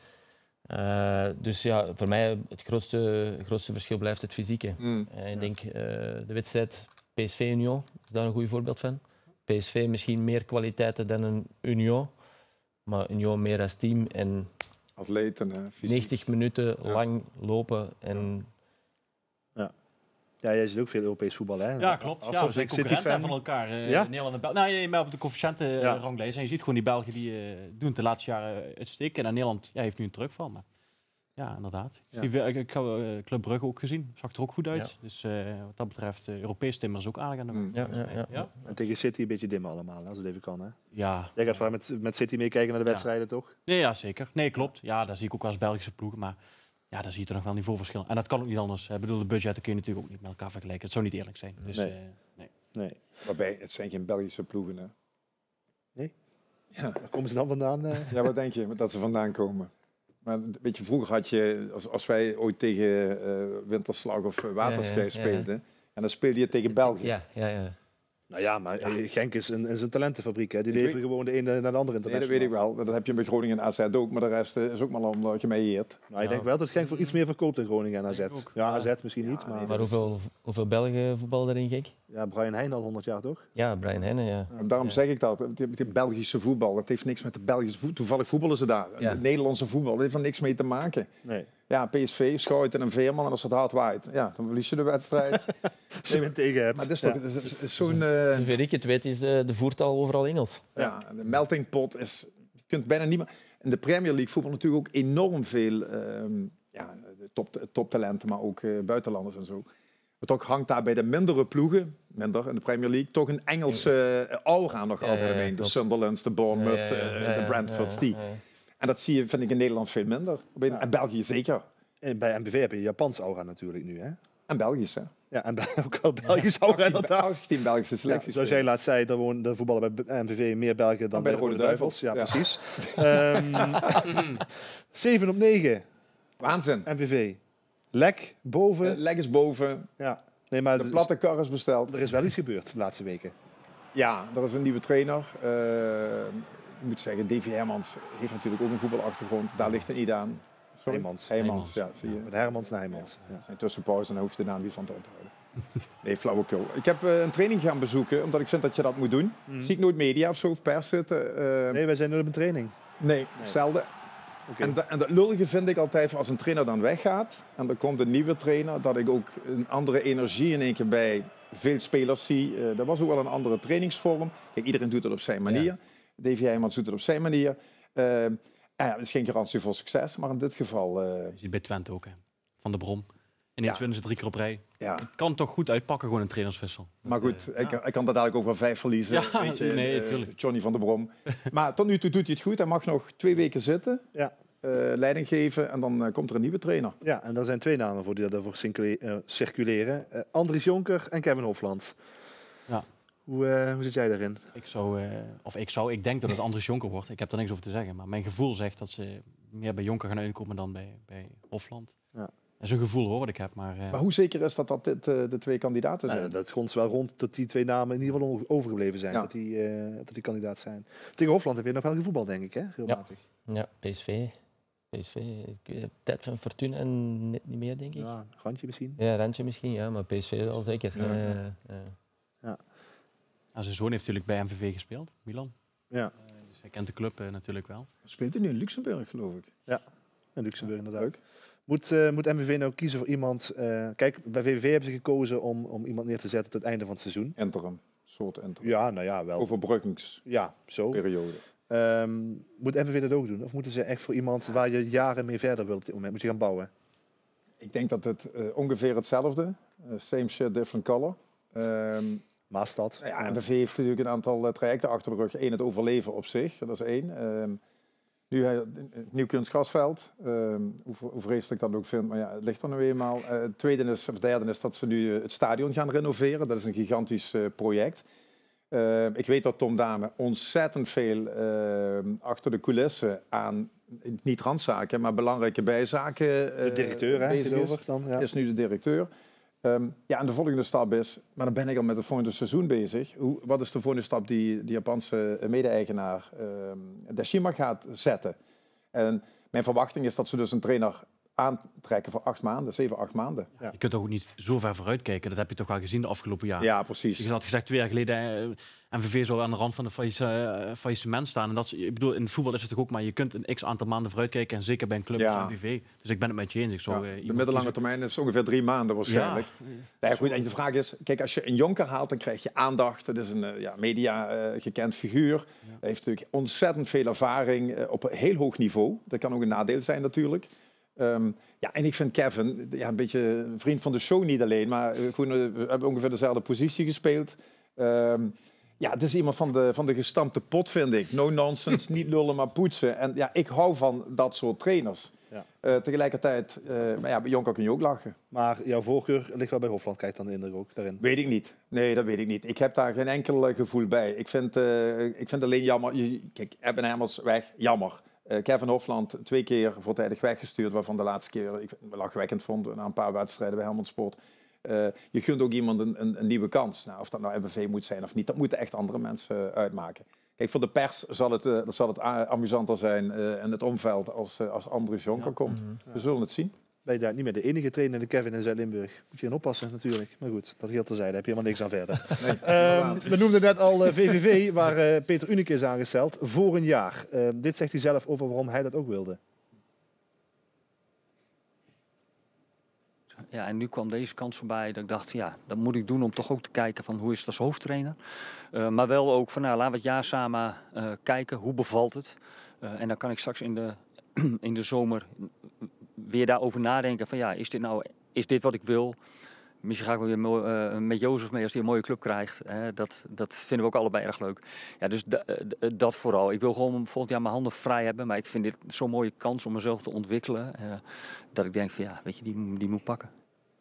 [SPEAKER 5] Dus ja, voor mij het grootste verschil blijft het fysieke. Ik denk de wedstrijd PSV-Union is daar een goed voorbeeld van. PSV misschien meer kwaliteiten dan een Union, maar Union meer als team en
[SPEAKER 2] atleten,
[SPEAKER 5] 90 minuten lang lopen en...
[SPEAKER 1] Ja, jij ziet ook veel Europees voetbal, hè?
[SPEAKER 4] Ja, klopt. Ja, we zijn concurrenten van elkaar. Nederland en België. Nee, maar op de coëfficiëntenranglijst. En je ziet gewoon die Belgen die doen het de laatste jaren uitsteken. En Nederland heeft nu een terugval. Maar ja, inderdaad.
[SPEAKER 1] Ja.
[SPEAKER 4] Ik heb Club Brugge ook gezien. Zag er ook goed uit. Ja. Dus wat dat betreft, Europees timmers ook aardig aan de gang.
[SPEAKER 1] Ja. En tegen City een beetje dimmen allemaal, als het even kan, hè?
[SPEAKER 4] Ja.
[SPEAKER 1] Jij gaat vaak met City meekijken naar de wedstrijden, toch?
[SPEAKER 4] Nee, ja, zeker. Nee, klopt. Ja, daar zie ik ook als Belgische ploegen. Maar ja, daar zie je toch nog wel niveauverschil. En dat kan ook niet anders. Ik bedoel, de budgetten kun je natuurlijk ook niet met elkaar vergelijken. Het zou niet eerlijk zijn. Dus,
[SPEAKER 1] nee.
[SPEAKER 2] Waarbij, het zijn geen Belgische ploegen, hè?
[SPEAKER 1] Nee?
[SPEAKER 2] Ja.
[SPEAKER 1] Waar komen ze dan vandaan?
[SPEAKER 2] Ja, wat denk je dat ze vandaan komen? Maar weet je, vroeger had je, als wij ooit tegen Winterslag of Waterschei speelden, en dan speelde je tegen België.
[SPEAKER 5] Ja.
[SPEAKER 1] Nou ja, maar Genk is een talentenfabriek. Hè? Die leveren gewoon de ene naar de andere international.
[SPEAKER 2] Nee, dat weet ik wel. Dat heb je met Groningen en AZ ook, maar de rest is ook maar omdat je mee heert.
[SPEAKER 1] Nou, ik denk wel dat Genk voor iets meer verkoopt dan Groningen en AZ. Ja, AZ misschien niet. Maar
[SPEAKER 5] hoeveel Belgen voetballen er in Genk?
[SPEAKER 1] Ja, Brian Heijn al 100 jaar, toch?
[SPEAKER 5] Ja, Brian Heijn, ja.
[SPEAKER 2] Daarom zeg ik dat. Het Belgische voetbal, dat heeft niks met de Belgische voetbal. Toevallig voetballen ze daar. Ja. Het Nederlandse voetbal, dat heeft er niks mee te maken.
[SPEAKER 1] Nee.
[SPEAKER 2] Ja, PSV, Schouten en Veerman, en als het hard waait, ja, dan verlies je de wedstrijd.
[SPEAKER 1] Als je het tegen hebt.
[SPEAKER 2] Maar dat is toch zo'n...
[SPEAKER 5] Zover ik het weet is de voertaal overal Engels.
[SPEAKER 2] Ja, de melting pot is... Je kunt bijna niet meer... In de Premier League voetbal natuurlijk ook enorm veel toptalenten, maar ook buitenlanders en zo. Maar toch hangt daar bij de mindere ploegen, in de Premier League, toch een Engelse aura nog altijd omheen. De Sunderlands, de Bournemouth, de Brentfords, die. En dat zie je, vind ik, in Nederland veel minder. En België zeker.
[SPEAKER 1] En bij MVV heb je Japans aura natuurlijk nu, hè?
[SPEAKER 2] En Belgisch, hè?
[SPEAKER 1] Ja, en ook wel Belgisch aura inderdaad.
[SPEAKER 2] 18 Belgische selecties.
[SPEAKER 1] Ja, zoals jij laat zei, de voetballen bij MVV meer Belgen dan bij de Rode Duivels. Ja, precies. 7 op 9.
[SPEAKER 2] Waanzin.
[SPEAKER 1] MVV. Lek boven.
[SPEAKER 2] Lek is boven.
[SPEAKER 1] Ja. Nee, maar
[SPEAKER 2] de platte kar is besteld.
[SPEAKER 1] Er is wel iets gebeurd de laatste weken.
[SPEAKER 2] Ja, er is een nieuwe trainer. Ik moet zeggen, Davy Hermans heeft natuurlijk ook een voetbalachtergrond. Daar ligt het niet aan. Heijmans, ja, zie je.
[SPEAKER 1] Met Hermans naar Heijmans.
[SPEAKER 2] Ja. Zijn tussenpauze en dan hoef je de naam niet van te onthouden. Nee, flauwekul. Ik heb een training gaan bezoeken, omdat ik vind dat je dat moet doen. Zie ik nooit media of zo, of pers zitten.
[SPEAKER 1] Nee, wij zijn nooit op een training.
[SPEAKER 2] Nee, zelden. Okay. En dat lullige vind ik altijd, als een trainer dan weggaat en er komt een nieuwe trainer, dat ik ook een andere energie in één keer bij veel spelers zie. Dat was ook wel een andere trainingsvorm. Kijk, iedereen doet het op zijn manier. Ja. Davy Heijmans doet het op zijn manier. Het is geen garantie voor succes, maar in dit geval...
[SPEAKER 4] Je ziet bij Twente ook, hè. Van de Brom. Ineens winnen ze 3 keer op rij.
[SPEAKER 2] Ja.
[SPEAKER 4] Het kan toch goed uitpakken, gewoon een trainerswissel.
[SPEAKER 2] Maar goed, ik kan dat eigenlijk ook wel 5 verliezen.
[SPEAKER 4] Ja,
[SPEAKER 2] weet je,
[SPEAKER 4] nee, tuurlijk.
[SPEAKER 2] Johnny van der Brom. Maar tot nu toe doet hij het goed. Hij mag nog 2 weken zitten.
[SPEAKER 1] Ja.
[SPEAKER 2] leiding geven en dan komt er een nieuwe trainer.
[SPEAKER 1] Ja, en daar zijn 2 namen voor die daarvoor circuleren. Andries Jonker en Kevin Hofland.
[SPEAKER 4] Ja.
[SPEAKER 1] Hoe zit jij daarin?
[SPEAKER 4] Ik denk dat het Andries Jonker wordt. Ik heb daar niks over te zeggen. Maar mijn gevoel zegt dat ze meer bij Jonker gaan uitkomen dan bij Hofland. Ja. Dat is een gevoel hoor, wat ik heb. Maar
[SPEAKER 2] hoe zeker is dat dit de 2 kandidaten zijn?
[SPEAKER 1] Dat grondt wel rond dat die 2 namen in ieder geval overgebleven zijn. Ja. Dat die kandidaat zijn. Tegen Hofland heb je nog wel gevoetbal, denk ik, hè? Regelmatig.
[SPEAKER 5] Ja, PSV. Tijd van Fortuna en net niet meer, denk ik.
[SPEAKER 1] Ja, randje misschien.
[SPEAKER 5] Ja, randje misschien, ja, maar PSV wel zeker.
[SPEAKER 4] Ja. Zijn zoon heeft natuurlijk bij MVV gespeeld, Milan.
[SPEAKER 1] Ja.
[SPEAKER 4] Dus hij kent de club natuurlijk wel.
[SPEAKER 2] Speelt hij nu in Luxemburg, geloof ik?
[SPEAKER 1] Ja, in Luxemburg inderdaad. Leuk. Moet MVV nou kiezen voor iemand... kijk, bij VVV hebben ze gekozen om iemand neer te zetten tot het einde van het seizoen.
[SPEAKER 2] Interim, soort interim.
[SPEAKER 1] Ja, nou ja, wel.
[SPEAKER 2] Overbruggingsperiode.
[SPEAKER 1] Moet MVV dat ook doen? Of moeten ze echt voor iemand waar je jaren mee verder wilt op dit moment? Moet je gaan bouwen?
[SPEAKER 2] Ik denk dat het ongeveer hetzelfde. Same shit, different color.
[SPEAKER 1] Maastad.
[SPEAKER 2] Ja, MVV heeft natuurlijk een aantal trajecten achter de rug. 1, het overleven op zich, dat is 1. Nu nieuw kunstgrasveld, hoe vreselijk dat ook vindt, maar ja, het ligt er nu eenmaal. Derde is dat ze nu het stadion gaan renoveren. Dat is een gigantisch project. Ik weet dat Tom Dame ontzettend veel achter de coulissen aan, niet randzaken, maar belangrijke bijzaken
[SPEAKER 1] de directeur
[SPEAKER 2] bezig is.
[SPEAKER 1] Dan, ja.
[SPEAKER 2] Is nu de directeur. En de volgende stap is, maar dan ben ik al met het volgende seizoen bezig. Wat is de volgende stap die de Japanse mede-eigenaar Deshima gaat zetten? En mijn verwachting is dat ze dus een trainer aantrekken voor 8 maanden, 7, 8 maanden.
[SPEAKER 4] Ja. Je kunt toch ook niet zo ver vooruit kijken. Dat heb je toch wel gezien de afgelopen jaren.
[SPEAKER 2] Ja, precies.
[SPEAKER 4] Je had gezegd 2 jaar geleden MVV zou aan de rand van de faillissement staan. En ik bedoel, in het voetbal is het toch ook, maar je kunt een x aantal maanden vooruit kijken en zeker bij een club als MVV. Dus ik ben het met je eens.
[SPEAKER 2] De middellange termijn is ongeveer 3 maanden waarschijnlijk. Ja. Goed, en de vraag is, kijk, als je een Jonker haalt, dan krijg je aandacht. Het is een media gekend figuur. Hij heeft natuurlijk ontzettend veel ervaring op een heel hoog niveau. Dat kan ook een nadeel zijn natuurlijk. En ik vind Kevin een beetje een vriend van de show niet alleen, maar we hebben ongeveer dezelfde positie gespeeld. Het is iemand van de gestampte pot, vind ik. No nonsense, niet lullen, maar poetsen. En ja, ik hou van dat soort trainers. Ja. Tegelijkertijd, bij Jonker kun je ook lachen.
[SPEAKER 1] Maar jouw voorkeur ligt wel bij Hofland, krijg je dan de indruk ook daarin?
[SPEAKER 2] Weet ik niet. Nee, dat weet ik niet. Ik heb daar geen enkel gevoel bij. Ik vind alleen jammer. Kijk, Eben Hemmers weg, jammer. Kevin Hofland 2 keer voortijdig weggestuurd, waarvan de laatste keer ik lachwekkend vond na een paar wedstrijden bij Helmond Sport. Je gunt ook iemand een nieuwe kans. Nou, of dat nou MVV moet zijn of niet, dat moeten echt andere mensen uitmaken. Kijk, voor de pers zal het amusanter zijn in het omveld als Andries Jonker komt. We zullen het zien.
[SPEAKER 1] Ben je daar niet meer de enige trainer in de Kevin in Zuid-Limburg? Moet je gaan oppassen natuurlijk. Maar goed, dat heel terzijde. Heb je helemaal niks aan verder. We noemden net al VVV, waar Peter Unik is aangesteld, voor een jaar. Dit zegt hij zelf over waarom hij dat ook wilde.
[SPEAKER 9] Ja, en nu kwam deze kans voorbij dat ik dacht, ja, dat moet ik doen om toch ook te kijken van hoe is het als hoofdtrainer. Maar wel ook van, nou, laten we het jaar samen kijken, hoe bevalt het. En dan kan ik straks in de zomer weer daarover nadenken van, ja, is dit wat ik wil? Misschien ga ik weer met Jozef mee als hij een mooie club krijgt. Dat vinden we ook allebei erg leuk. Ja, dus dat vooral. Ik wil gewoon volgend jaar mijn handen vrij hebben. Maar ik vind dit zo'n mooie kans om mezelf te ontwikkelen. Dat ik denk van ja, weet je, die moet pakken.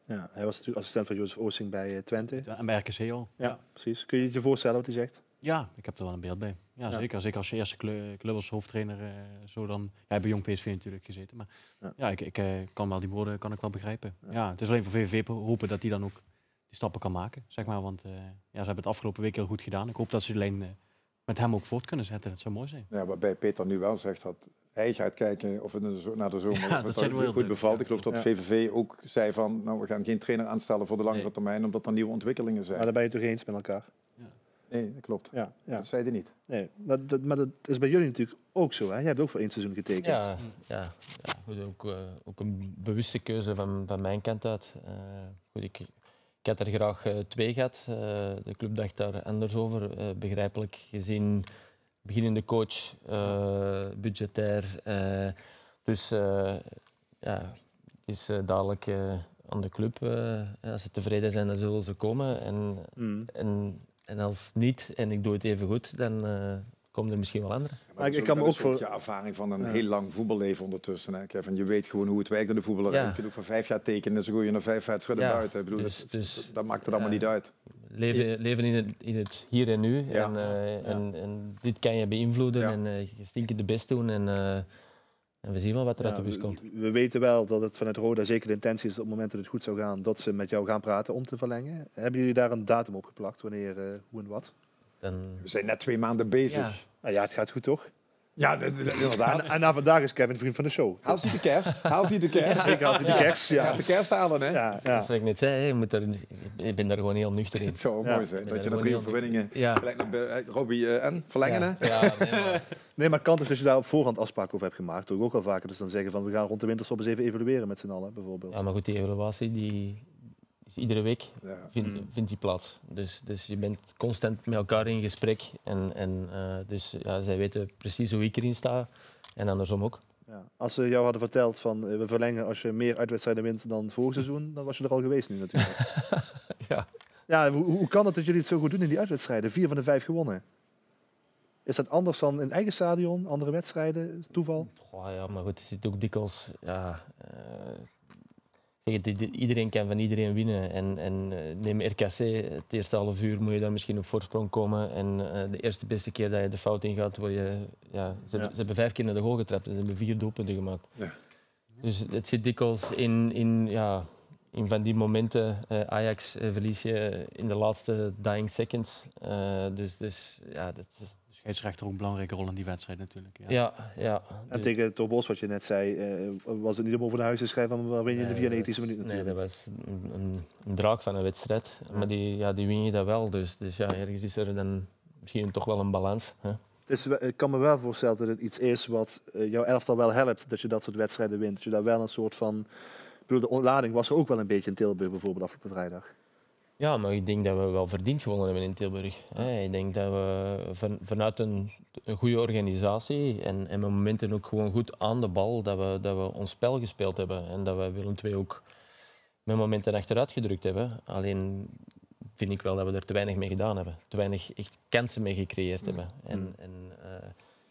[SPEAKER 1] Ja, hij was natuurlijk assistent van Jozef Oosting bij Twente.
[SPEAKER 4] En bij RKC al.
[SPEAKER 1] Ja, precies. Kun je je voorstellen wat hij zegt?
[SPEAKER 4] Ja, ik heb er wel een beeld bij. Ja, zeker. Zeker als je eerste club als hoofdtrainer zo dan... Ja, bij Jong PSV natuurlijk gezeten. Maar ik kan wel die woorden kan ik wel begrijpen. Ja, het is alleen voor VVV hopen dat hij dan ook die stappen kan maken. Zeg maar, want ze hebben het afgelopen week heel goed gedaan. Ik hoop dat ze de lijn met hem ook voort kunnen zetten. Dat zou mooi zijn.
[SPEAKER 2] Ja, waarbij Peter nu wel zegt dat hij gaat kijken of het naar de zomer of het goed bevalt. Ik geloof dat VVV ook zei van, nou, we gaan geen trainer aanstellen voor de langere termijn, omdat er nieuwe ontwikkelingen zijn.
[SPEAKER 1] Maar daar ben je het toch eens met elkaar?
[SPEAKER 2] Nee, dat klopt. Ja. Dat zei hij niet.
[SPEAKER 1] Nee, maar dat is bij jullie natuurlijk ook zo. Hè? Jij hebt ook voor 1 seizoen getekend.
[SPEAKER 5] Ja. Ook een bewuste keuze van mijn kant uit. Goed, ik had er graag 2 gehad. De club dacht daar anders over. Begrijpelijk gezien beginnende coach, budgetair. Dus het is dadelijk aan de club. Als ze tevreden zijn, dan zullen ze komen. En als niet, en ik doe het even goed, dan komen er misschien wel andere.
[SPEAKER 2] Maar ik kan me ook voor je ervaring van een heel lang voetballeven ondertussen. Hè, Kevin, je weet gewoon hoe het werkt in de voetballerij. Je kunt ook voor 5 jaar tekenen en zo gooi je naar 5 wedstrijden buiten. Ik bedoel, dat maakt het allemaal niet uit.
[SPEAKER 5] Leven in het hier en nu. En dit kan je beïnvloeden en je stinkt de best doen. En we zien wel wat er uit de bus komt.
[SPEAKER 1] We weten wel dat het vanuit Roda zeker de intentie is op het moment dat het goed zou gaan, dat ze met jou gaan praten om te verlengen. Hebben jullie daar een datum op geplakt? Wanneer, hoe en wat?
[SPEAKER 2] We zijn net 2 maanden bezig.
[SPEAKER 1] Ja, het gaat goed toch?
[SPEAKER 2] Ja, inderdaad.
[SPEAKER 1] En na vandaag is Kevin vriend van de show.
[SPEAKER 2] Haalt hij de kerst? Haalt hij de kerst?
[SPEAKER 1] Zeker haalt hij de kerst, ja.
[SPEAKER 2] Gaat de kerst halen, hè?
[SPEAKER 1] Ja.
[SPEAKER 5] Dat is wat ik net zei, ik ben daar gewoon heel nuchter in.
[SPEAKER 2] Het zou mooi zijn, dat je na 3 overwinningen Robbie en verlengen, hè?
[SPEAKER 1] Nee, maar kan toch dat je daar op voorhand afspraken over hebt gemaakt? Doe ik ook al vaker. Dus dan zeggen van, we gaan rond de winterstop eens even evalueren met z'n allen, bijvoorbeeld.
[SPEAKER 5] Ja, maar goed, die evaluatie die is iedere week vindt die plaats. Dus je bent constant met elkaar in gesprek. Dus zij weten precies hoe ik erin sta. En andersom ook.
[SPEAKER 1] Ja. Als ze jou hadden verteld van we verlengen als je meer uitwedstrijden wint dan vorig seizoen, dan was je er al geweest nu natuurlijk. Ja, hoe kan het dat jullie het zo goed doen in die uitwedstrijden? 4 van de 5 gewonnen. Is dat anders dan in eigen stadion, andere wedstrijden, toeval?
[SPEAKER 5] Ja, maar goed, het zit ook dikwijls. Iedereen kan van iedereen winnen. En neem RKC, het eerste half uur moet je dan misschien op voorsprong komen. En de eerste beste keer dat je de fout ingaat, ze hebben 5 keer naar de goal getrapt en ze hebben 4 doelpunten gemaakt. Ja. Dus het zit dikwijls in van die momenten. Ajax verlies je in de laatste dying seconds. Dat is...
[SPEAKER 4] De scheidsrechter ook een belangrijke rol in die wedstrijd natuurlijk.
[SPEAKER 5] Ja.
[SPEAKER 1] En tegen Tobos, wat je net zei, was het niet om over naar huis te schrijven van waar win je in de 94e minuut natuurlijk.
[SPEAKER 5] Nee, dat was een draak van een wedstrijd. Ja. Maar die win je dat wel. Dus ergens is er dan misschien toch wel een balans. Hè?
[SPEAKER 1] Dus ik kan me wel voorstellen dat het iets is wat jouw elftal wel helpt, dat je dat soort wedstrijden wint. Dat je daar wel een soort van... De ontlading was er ook wel een beetje in Tilburg bijvoorbeeld afgelopen vrijdag.
[SPEAKER 5] Ja, maar ik denk dat we wel verdiend gewonnen hebben in Tilburg. Ik denk dat we vanuit een goede organisatie en met momenten ook gewoon goed aan de bal, dat we ons spel gespeeld hebben. En dat we Willem II ook met momenten achteruit gedrukt hebben. Alleen vind ik wel dat we er te weinig mee gedaan hebben. Te weinig echt kansen mee gecreëerd hebben.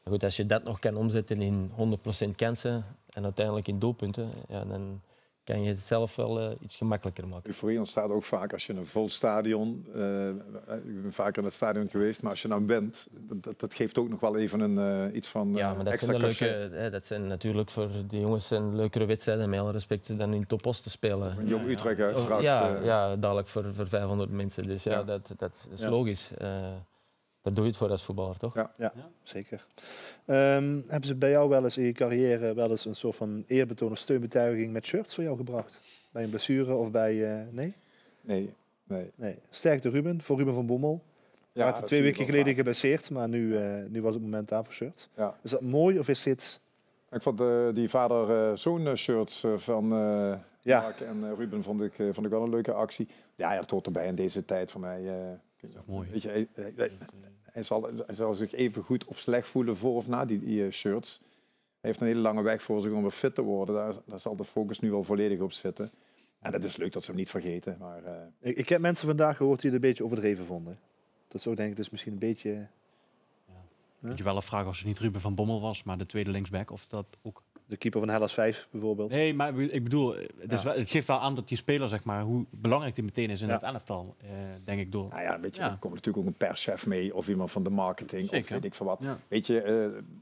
[SPEAKER 5] Goed, als je dat nog kan omzetten in 100% kansen en uiteindelijk in doelpunten, dan kan je het zelf wel iets gemakkelijker maken.
[SPEAKER 2] Euforie ontstaat ook vaak als je een vol stadion... ik ben vaker in het stadion geweest, maar als je nou bent, dat geeft ook nog wel even iets van
[SPEAKER 5] ja, maar dat
[SPEAKER 2] extra
[SPEAKER 5] zijn dat zijn natuurlijk voor de jongens een leukere wedstrijden, met alle respect, dan in Topos te spelen.
[SPEAKER 2] Of een Jong Utrecht uit straks.
[SPEAKER 5] Ja, dadelijk voor 500 mensen. Dus dat is logisch. Daar doe je het voor als voetballer, toch?
[SPEAKER 1] Ja, zeker. Hebben ze bij jou wel eens in je carrière wel eens een soort van eerbetoon of steunbetuiging met shirts voor jou gebracht? Bij een blessure of bij... Nee? Nee. Sterkte Ruben, voor Ruben van Bommel. Ja, hij had 2 weken geleden geblesseerd, maar nu was het moment daar voor shirts. Ja. Is dat mooi of is dit...
[SPEAKER 2] Ik vond die vader-zoon shirts van Mark en Ruben vond ik wel een leuke actie. Ja, dat hoort erbij in deze tijd voor mij.
[SPEAKER 4] Mooi.
[SPEAKER 2] Weet je, hij zal zich even goed of slecht voelen voor of na die shirts. Hij heeft een hele lange weg voor zich om weer fit te worden. Daar zal de focus nu wel volledig op zitten. En het is leuk dat ze hem niet vergeten. Maar,
[SPEAKER 1] ik heb mensen vandaag gehoord die het een beetje overdreven vonden. Dat is ook denk ik dus misschien een beetje...
[SPEAKER 4] Moet je wel afvragen als het niet Ruben van Bommel was, maar de tweede linksback, of dat ook...
[SPEAKER 1] De keeper van Hellas 5 bijvoorbeeld.
[SPEAKER 4] Nee, maar ik bedoel, het geeft wel aan dat die speler, zeg maar, hoe belangrijk die meteen is in het elftal, denk ik door.
[SPEAKER 2] Nou ja, weet je, er komt natuurlijk ook een perschef mee of iemand van de marketing of weet ik veel wat. Ja. Weet je,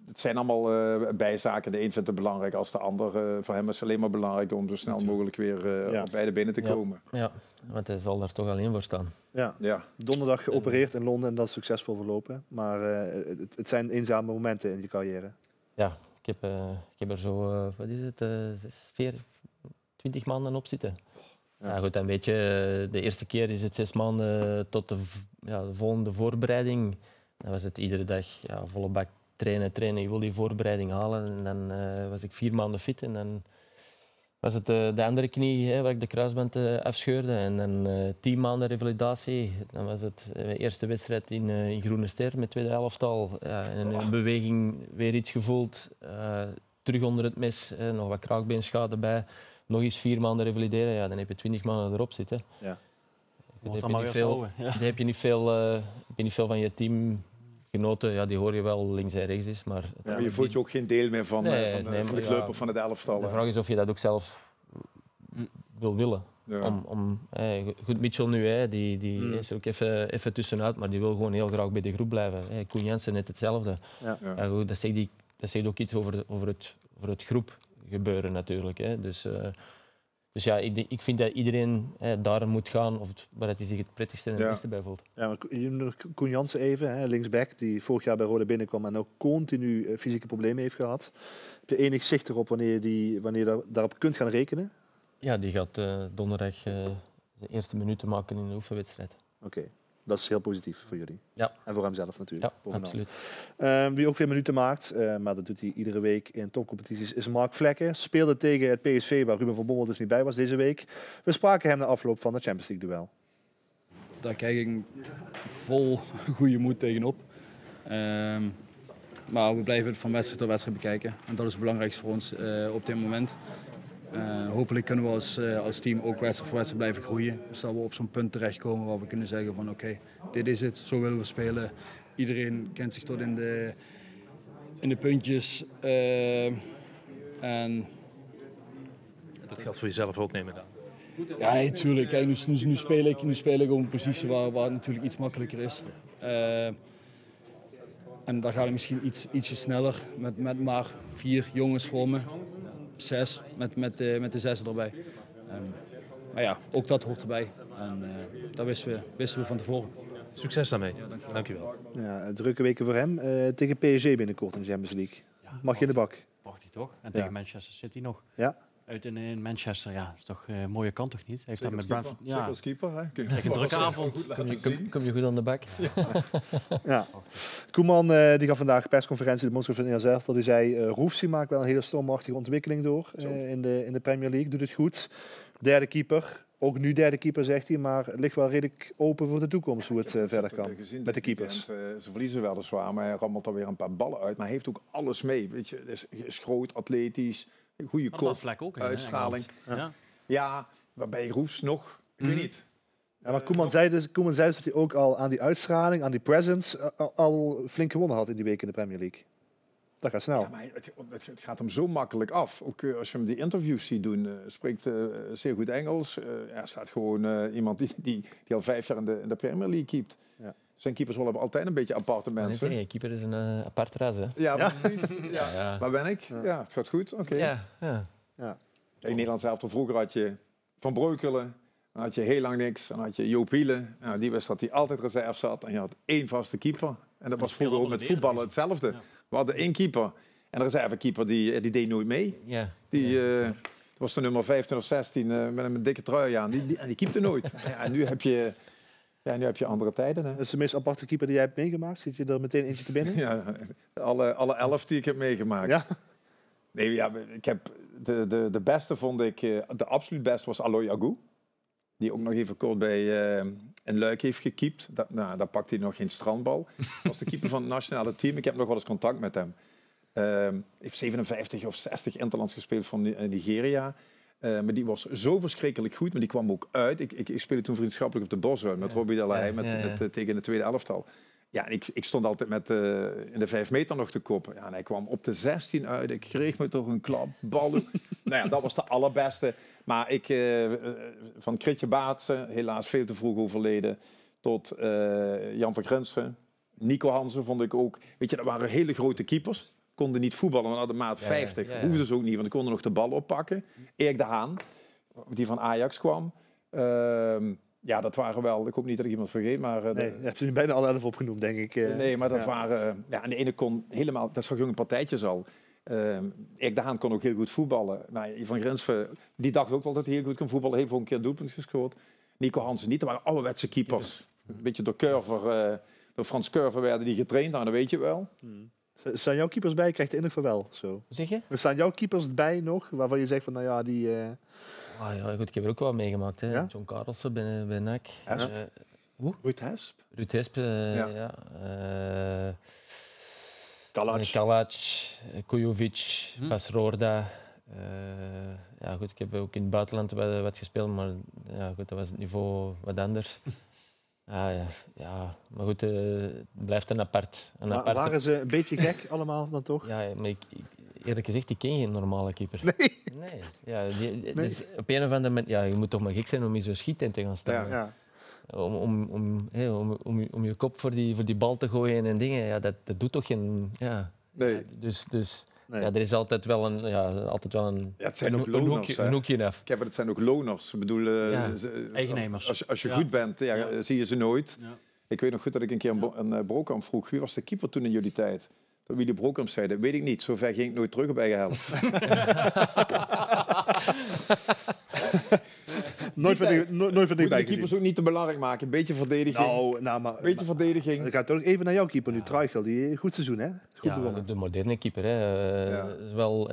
[SPEAKER 2] het zijn allemaal bijzaken. De een vindt het belangrijk als de ander. Voor hem is het alleen maar belangrijk om zo snel mogelijk weer op beide benen te komen.
[SPEAKER 5] Ja, want hij zal daar toch alleen voor staan.
[SPEAKER 1] Ja. Donderdag geopereerd in Londen en dat is succesvol verlopen. Maar het zijn eenzame momenten in je carrière.
[SPEAKER 5] Ja. Ik heb er zo, wat is het, 20 maanden op zitten. Ja, goed, dan weet je, de eerste keer is het 6 maanden tot de volgende voorbereiding. Dan was het iedere dag volle bak trainen. Ik wil die voorbereiding halen. En dan was ik 4 maanden fit. En dan was het de andere knie waar ik de kruisband afscheurde. En dan 10 maanden revalidatie. Dan was het de eerste wedstrijd in Groene Ster met tweede elftal. En in een beweging weer iets gevoeld. Terug onder het mes, nog wat kraakbeenschade bij. Nog eens 4 maanden revalideren. Ja, dan heb je 20 maanden erop zitten.
[SPEAKER 1] Ja.
[SPEAKER 5] Dan heb je niet veel van je team genoten, ja, die hoor je wel links en rechts is. Maar
[SPEAKER 2] Maar je voelt je ook geen deel meer van de club of van het elftal.
[SPEAKER 5] De vraag is of je dat ook zelf wil willen.
[SPEAKER 2] Ja.
[SPEAKER 5] Goed, Mitchell nu, die is er ook even tussenuit, maar die wil gewoon heel graag bij de groep blijven. Koen Jansen net hetzelfde.
[SPEAKER 1] Ja.
[SPEAKER 5] Ja, goed, dat zegt ook iets over het groepgebeuren natuurlijk. Dus ja, ik vind dat iedereen daar moet gaan waar hij zich het prettigste en het beste bij voelt.
[SPEAKER 1] Ja, maar Koen Jansen even, linksback, die vorig jaar bij Rode binnenkwam en ook continu fysieke problemen heeft gehad. Heb je enig zicht erop wanneer je daarop kunt gaan rekenen?
[SPEAKER 5] Ja, die gaat donderdag de eerste minuten maken in de oefenwedstrijd.
[SPEAKER 1] Oké. Dat is heel positief voor jullie.
[SPEAKER 5] Ja.
[SPEAKER 1] En voor hemzelf natuurlijk.
[SPEAKER 5] Ja, absoluut.
[SPEAKER 1] Wie ook weer minuten maakt, maar dat doet hij iedere week in topcompetities, is Mark Vlekken. Speelde tegen het PSV, waar Ruben van Bommel dus niet bij was deze week. We spraken hem na afloop van de Champions League duel.
[SPEAKER 12] Daar kijk ik vol goede moed tegenop. Maar we blijven het van wedstrijd tot wedstrijd bekijken. En dat is het belangrijkste voor ons op dit moment. Hopelijk kunnen we als team ook wedstrijd voor wedstrijd blijven groeien. Dus dat we op zo'n punt terechtkomen waar we kunnen zeggen van oké, dit is het, zo willen we spelen. Iedereen kent zich tot in de puntjes. En
[SPEAKER 13] dat geldt voor jezelf ook, neem ik aan.
[SPEAKER 12] Ja, nee, tuurlijk. Kijk, nu speel ik op een positie waar het natuurlijk iets makkelijker is. En daar gaat het misschien ietsje sneller met maar 4 jongens voor me. 6 met de 6 erbij. Maar ja, ook dat hoort erbij. En dat wisten we van tevoren.
[SPEAKER 13] Succes daarmee. Dankjewel.
[SPEAKER 1] Ja, drukke weken voor hem. Tegen PSG binnenkort in de Champions League. Mag je in de bak?
[SPEAKER 4] Mag hij toch? En tegen Manchester City nog.
[SPEAKER 1] Ja.
[SPEAKER 4] Uit in Manchester, ja, dat is toch een mooie kant toch niet? Heeft dat met
[SPEAKER 2] Brentford?
[SPEAKER 4] Ja.
[SPEAKER 2] Als keeper, hè?
[SPEAKER 4] Een drukke avond.
[SPEAKER 5] Kom je goed aan de bak?
[SPEAKER 1] Ja. Koeman die gaf vandaag een persconferentie, de bondscoach van NLZ, dat hij zei, Roefsie maakt wel een hele stormachtige ontwikkeling door in de Premier League, doet het goed. Derde keeper, ook nu derde keeper zegt hij, maar het ligt wel redelijk open voor de toekomst hoe het verder kan met de keepers.
[SPEAKER 2] Ze verliezen weliswaar, maar hij rammelt er weer een paar ballen uit, maar hij heeft ook alles mee. Weet je, is groot, atletisch, goede kop, uitstraling. Ja, waarbij Roefs nog, ik weet niet.
[SPEAKER 1] Ja, maar Koeman zei dus dat hij ook al aan die uitstraling, aan die presence, al flink gewonnen had in die week in de Premier League. Dat gaat snel.
[SPEAKER 2] Ja, maar het gaat hem zo makkelijk af. Ook als je hem die interviews ziet doen, spreekt zeer goed Engels. Staat gewoon iemand die al 5 jaar in de Premier League keept. Ja. Zijn keepers hebben altijd een beetje aparte mensen.
[SPEAKER 5] Nee, keeper is een apart ras, hè?
[SPEAKER 2] Ja, precies. Ja. Waar ben ik? Ja, het gaat goed. Oké.
[SPEAKER 5] Ja.
[SPEAKER 2] In Nederland zelf vroeger had je Van Breukelen, dan had je heel lang niks. Dan had je Joop Hielen. Nou, die wist dat hij altijd reserve zat. En je had 1 vaste keeper. En dat was vroeger ook met voetballen hetzelfde. Ja. We hadden 1 keeper. En de reservekeeper die deed nooit mee.
[SPEAKER 5] Ja.
[SPEAKER 2] Die was de nummer 15 of 16 met een dikke trui aan. En die keepte nooit. En nu heb je andere tijden. Hè.
[SPEAKER 1] Dat is de meest aparte keeper die jij hebt meegemaakt. Zit je er meteen eentje te binnen?
[SPEAKER 2] Ja, alle 11 die ik heb meegemaakt.
[SPEAKER 1] Ja?
[SPEAKER 2] Nee, ja, ik heb de beste vond ik, de absoluut beste was Aloy Agou. Die ook nog even kort bij een Luik heeft gekiept. Daar pakte hij nog geen strandbal. Dat was de keeper van het nationale team. Ik heb nog wel eens contact met hem. Heeft 57 of 60 interlands gespeeld voor Nigeria. Maar die was zo verschrikkelijk goed. Maar die kwam ook uit. Ik speelde toen vriendschappelijk op de Bosruim met Robbie Delahaye tegen de tweede elftal. Ja, ik stond altijd in de 5 meter nog te koppen. Ja, en hij kwam op de 16 uit. Ik kreeg me toch een klap, ballen. Nou ja, dat was de allerbeste. Maar van Kritje Baatsen, helaas veel te vroeg overleden, tot Jan van Grinsen. Nico Hansen vond ik ook. Weet je, dat waren hele grote keepers. Konden niet voetballen, maar hadden maat 50. Ja. Hoefden ze ook niet, want die konden nog de bal oppakken. Erik de Haan, die van Ajax kwam. Ja, dat waren wel... Ik hoop niet dat ik iemand vergeet, maar...
[SPEAKER 1] Nee, je hebt er bijna alle 11 opgenoemd, denk ik.
[SPEAKER 2] Nee, maar dat waren... Ja, en de ene kon helemaal... Dat zag je jonge partijtjes al. Erik de Haan kon ook heel goed voetballen. Maar Van Grinsven, die dacht ook wel dat hij heel goed kon voetballen. Heeft ook een keer een doelpunt gescoord. Nico Hansen niet. Dat waren ouderwetse keepers. Een beetje door Frans Curver werden die getraind. Nou, dat weet je wel.
[SPEAKER 1] Staan jouw keepers bij? Krijgt de indruk van wel. Zo.
[SPEAKER 5] Zeg je?
[SPEAKER 1] Er staan jouw keepers bij nog, waarvan je zegt van, nou ja, die...
[SPEAKER 5] ja, goed, ik heb er ook wel meegemaakt. Hè. Ja? John Carlsen bij NAC.
[SPEAKER 2] Ruud Hesp?
[SPEAKER 5] Ruud Hesp, ja.
[SPEAKER 1] Kalac,
[SPEAKER 5] Kujovic, Bas Roorda. Ja, goed, ik heb ook in het buitenland wat gespeeld, maar ja, goed, dat was het niveau wat anders. Ja, maar goed, het blijft een apart.
[SPEAKER 1] Maar waren ze een beetje gek allemaal dan toch?
[SPEAKER 5] Ja, maar eerlijk gezegd, ik ken geen normale keeper.
[SPEAKER 1] Nee?
[SPEAKER 5] Nee. Ja, dus op een of andere moment, ja, je moet toch maar gek zijn om in zo'n schiet in te gaan staan.
[SPEAKER 1] Ja.
[SPEAKER 5] Om je kop voor die bal te gooien en dingen, ja, dat doet toch geen... Ja.
[SPEAKER 2] Nee.
[SPEAKER 5] Dus ja, er is altijd wel een... Ja,
[SPEAKER 2] het zijn ook loners,
[SPEAKER 5] een hoekje af.
[SPEAKER 2] Het zijn ook loners. Ik bedoel,
[SPEAKER 4] eigennemers.
[SPEAKER 2] Als je goed bent, zie je ze nooit. Ja. Ik weet nog goed dat ik een keer een Brokamp vroeg. Wie was de keeper toen in jullie tijd? Dat Willy Brokamp zeiden, weet ik niet. Zover ging ik nooit terug op eigen helft.
[SPEAKER 1] Nooit van die
[SPEAKER 2] de keepers ook niet te belangrijk maken. Een beetje verdediging.
[SPEAKER 1] Maar
[SPEAKER 2] verdediging.
[SPEAKER 1] Dan gaat toch even naar jouw keeper nu, Traichel. Die goed seizoen, hè? Goed begonnen.
[SPEAKER 5] De moderne keeper. Hè. Wel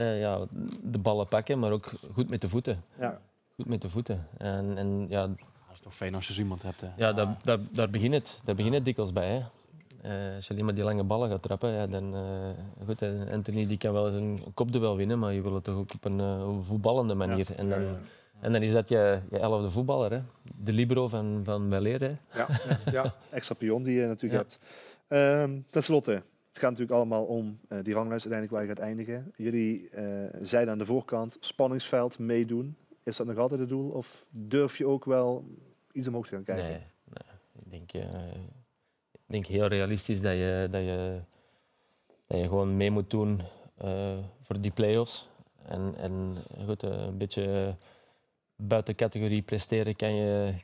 [SPEAKER 5] de ballen pakken, maar ook goed met de voeten.
[SPEAKER 1] Ja.
[SPEAKER 5] Goed met de voeten. En ja,
[SPEAKER 4] dat is toch fijn als je zo iemand hebt. Hè.
[SPEAKER 5] Ja, daar begint het. Daar begint het dikwijls bij. Hè. Als je alleen maar die lange ballen gaat trappen, ja, dan... goed, Anthony die kan wel eens een kopduel winnen, maar je wil het toch ook op een voetballende manier. Ja. En dan is dat je 11e voetballer, hè. De libero van Weleer.
[SPEAKER 1] Ja, extra pion die je natuurlijk hebt. Ten slotte, het gaat natuurlijk allemaal om die ranglijst uiteindelijk waar je gaat eindigen. Jullie zeiden aan de voorkant, spanningsveld, meedoen. Is dat nog altijd het doel? Of durf je ook wel iets omhoog te gaan kijken?
[SPEAKER 5] Nee. Ik denk heel realistisch dat je gewoon mee moet doen voor die play-offs. En goed, een beetje buiten categorie presteren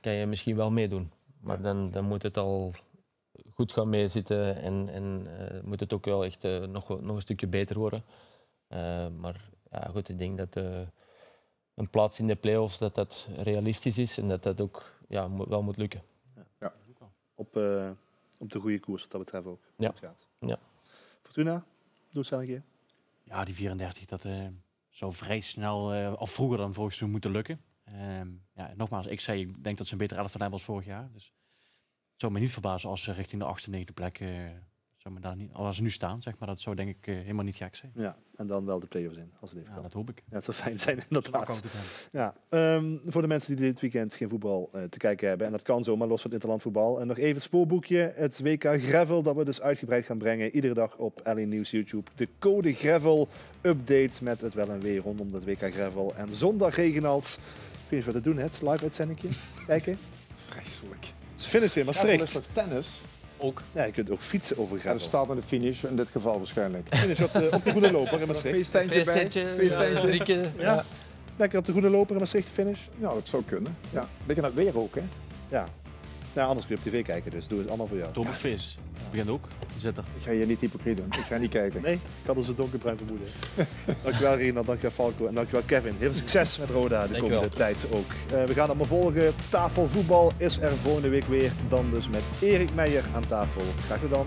[SPEAKER 5] kan je misschien wel meedoen. Maar dan moet het al goed gaan meezitten en moet het ook wel echt nog een stukje beter worden. Maar ja, goed, ik denk dat een plaats in de play-offs dat realistisch is en dat ook wel moet lukken.
[SPEAKER 1] Ja. Op de goede koers wat dat betreft ook.
[SPEAKER 5] Ja.
[SPEAKER 1] Ja. Fortuna, doe het een keer.
[SPEAKER 4] Ja, die 34, dat zou vrij snel, of vroeger dan vorig seizoen moeten lukken. Nogmaals, ik denk dat ze een betere elftal hebben als vorig jaar. Dus het zou me niet verbazen als ze richting de 8e, 9e plek, als ze nu staan, zeg maar, dat zou denk ik helemaal niet gek zijn.
[SPEAKER 1] Ja, en dan wel de play-offs in, als het even kan.
[SPEAKER 4] Dat hoop ik.
[SPEAKER 1] Ja, het zou fijn zijn, inderdaad. Ja, voor de mensen die dit weekend geen voetbal te kijken hebben, en dat kan zomaar los van het interlandvoetbal. En nog even het spoorboekje, het WK Gravel, dat we dus uitgebreid gaan brengen. Iedere dag op LA Nieuws YouTube. De Code Gravel update met het wel en weer rondom het WK Gravel. En zondag regenalt. Ik weet niet wat te doen, het live uitzendingje. Kijken.
[SPEAKER 2] Vreselijk.
[SPEAKER 1] Het finish in Maastricht.
[SPEAKER 2] Is toch tennis?
[SPEAKER 1] Ook. Ja, je kunt ook fietsen over gravel.
[SPEAKER 2] Er staat aan de finish, in dit geval waarschijnlijk.
[SPEAKER 1] Finish op de Groene Loper in Maastricht.
[SPEAKER 2] Feestentje.
[SPEAKER 1] Ja. Lekker op de Groene Loper in Maastricht finish.
[SPEAKER 2] Ja, dat zou kunnen. Ja. Beetje naar het weer ook, hè?
[SPEAKER 1] Ja. Nou, anders kun je op tv kijken, dus doe het allemaal voor jou.
[SPEAKER 4] Oktoberfeest. Begint ook.
[SPEAKER 2] Ik ga je niet hypocriet doen. Ik ga niet kijken.
[SPEAKER 1] Nee, ik had dus een donkerbruin vermoeden. Dankjewel Rina, dankjewel Falco en dankjewel Kevin. Heel veel succes met Roda de komende tijd ook. We gaan allemaal volgen. Tafelvoetbal is er volgende week weer. Dan dus met Erik Meijer aan tafel. Graag gedaan.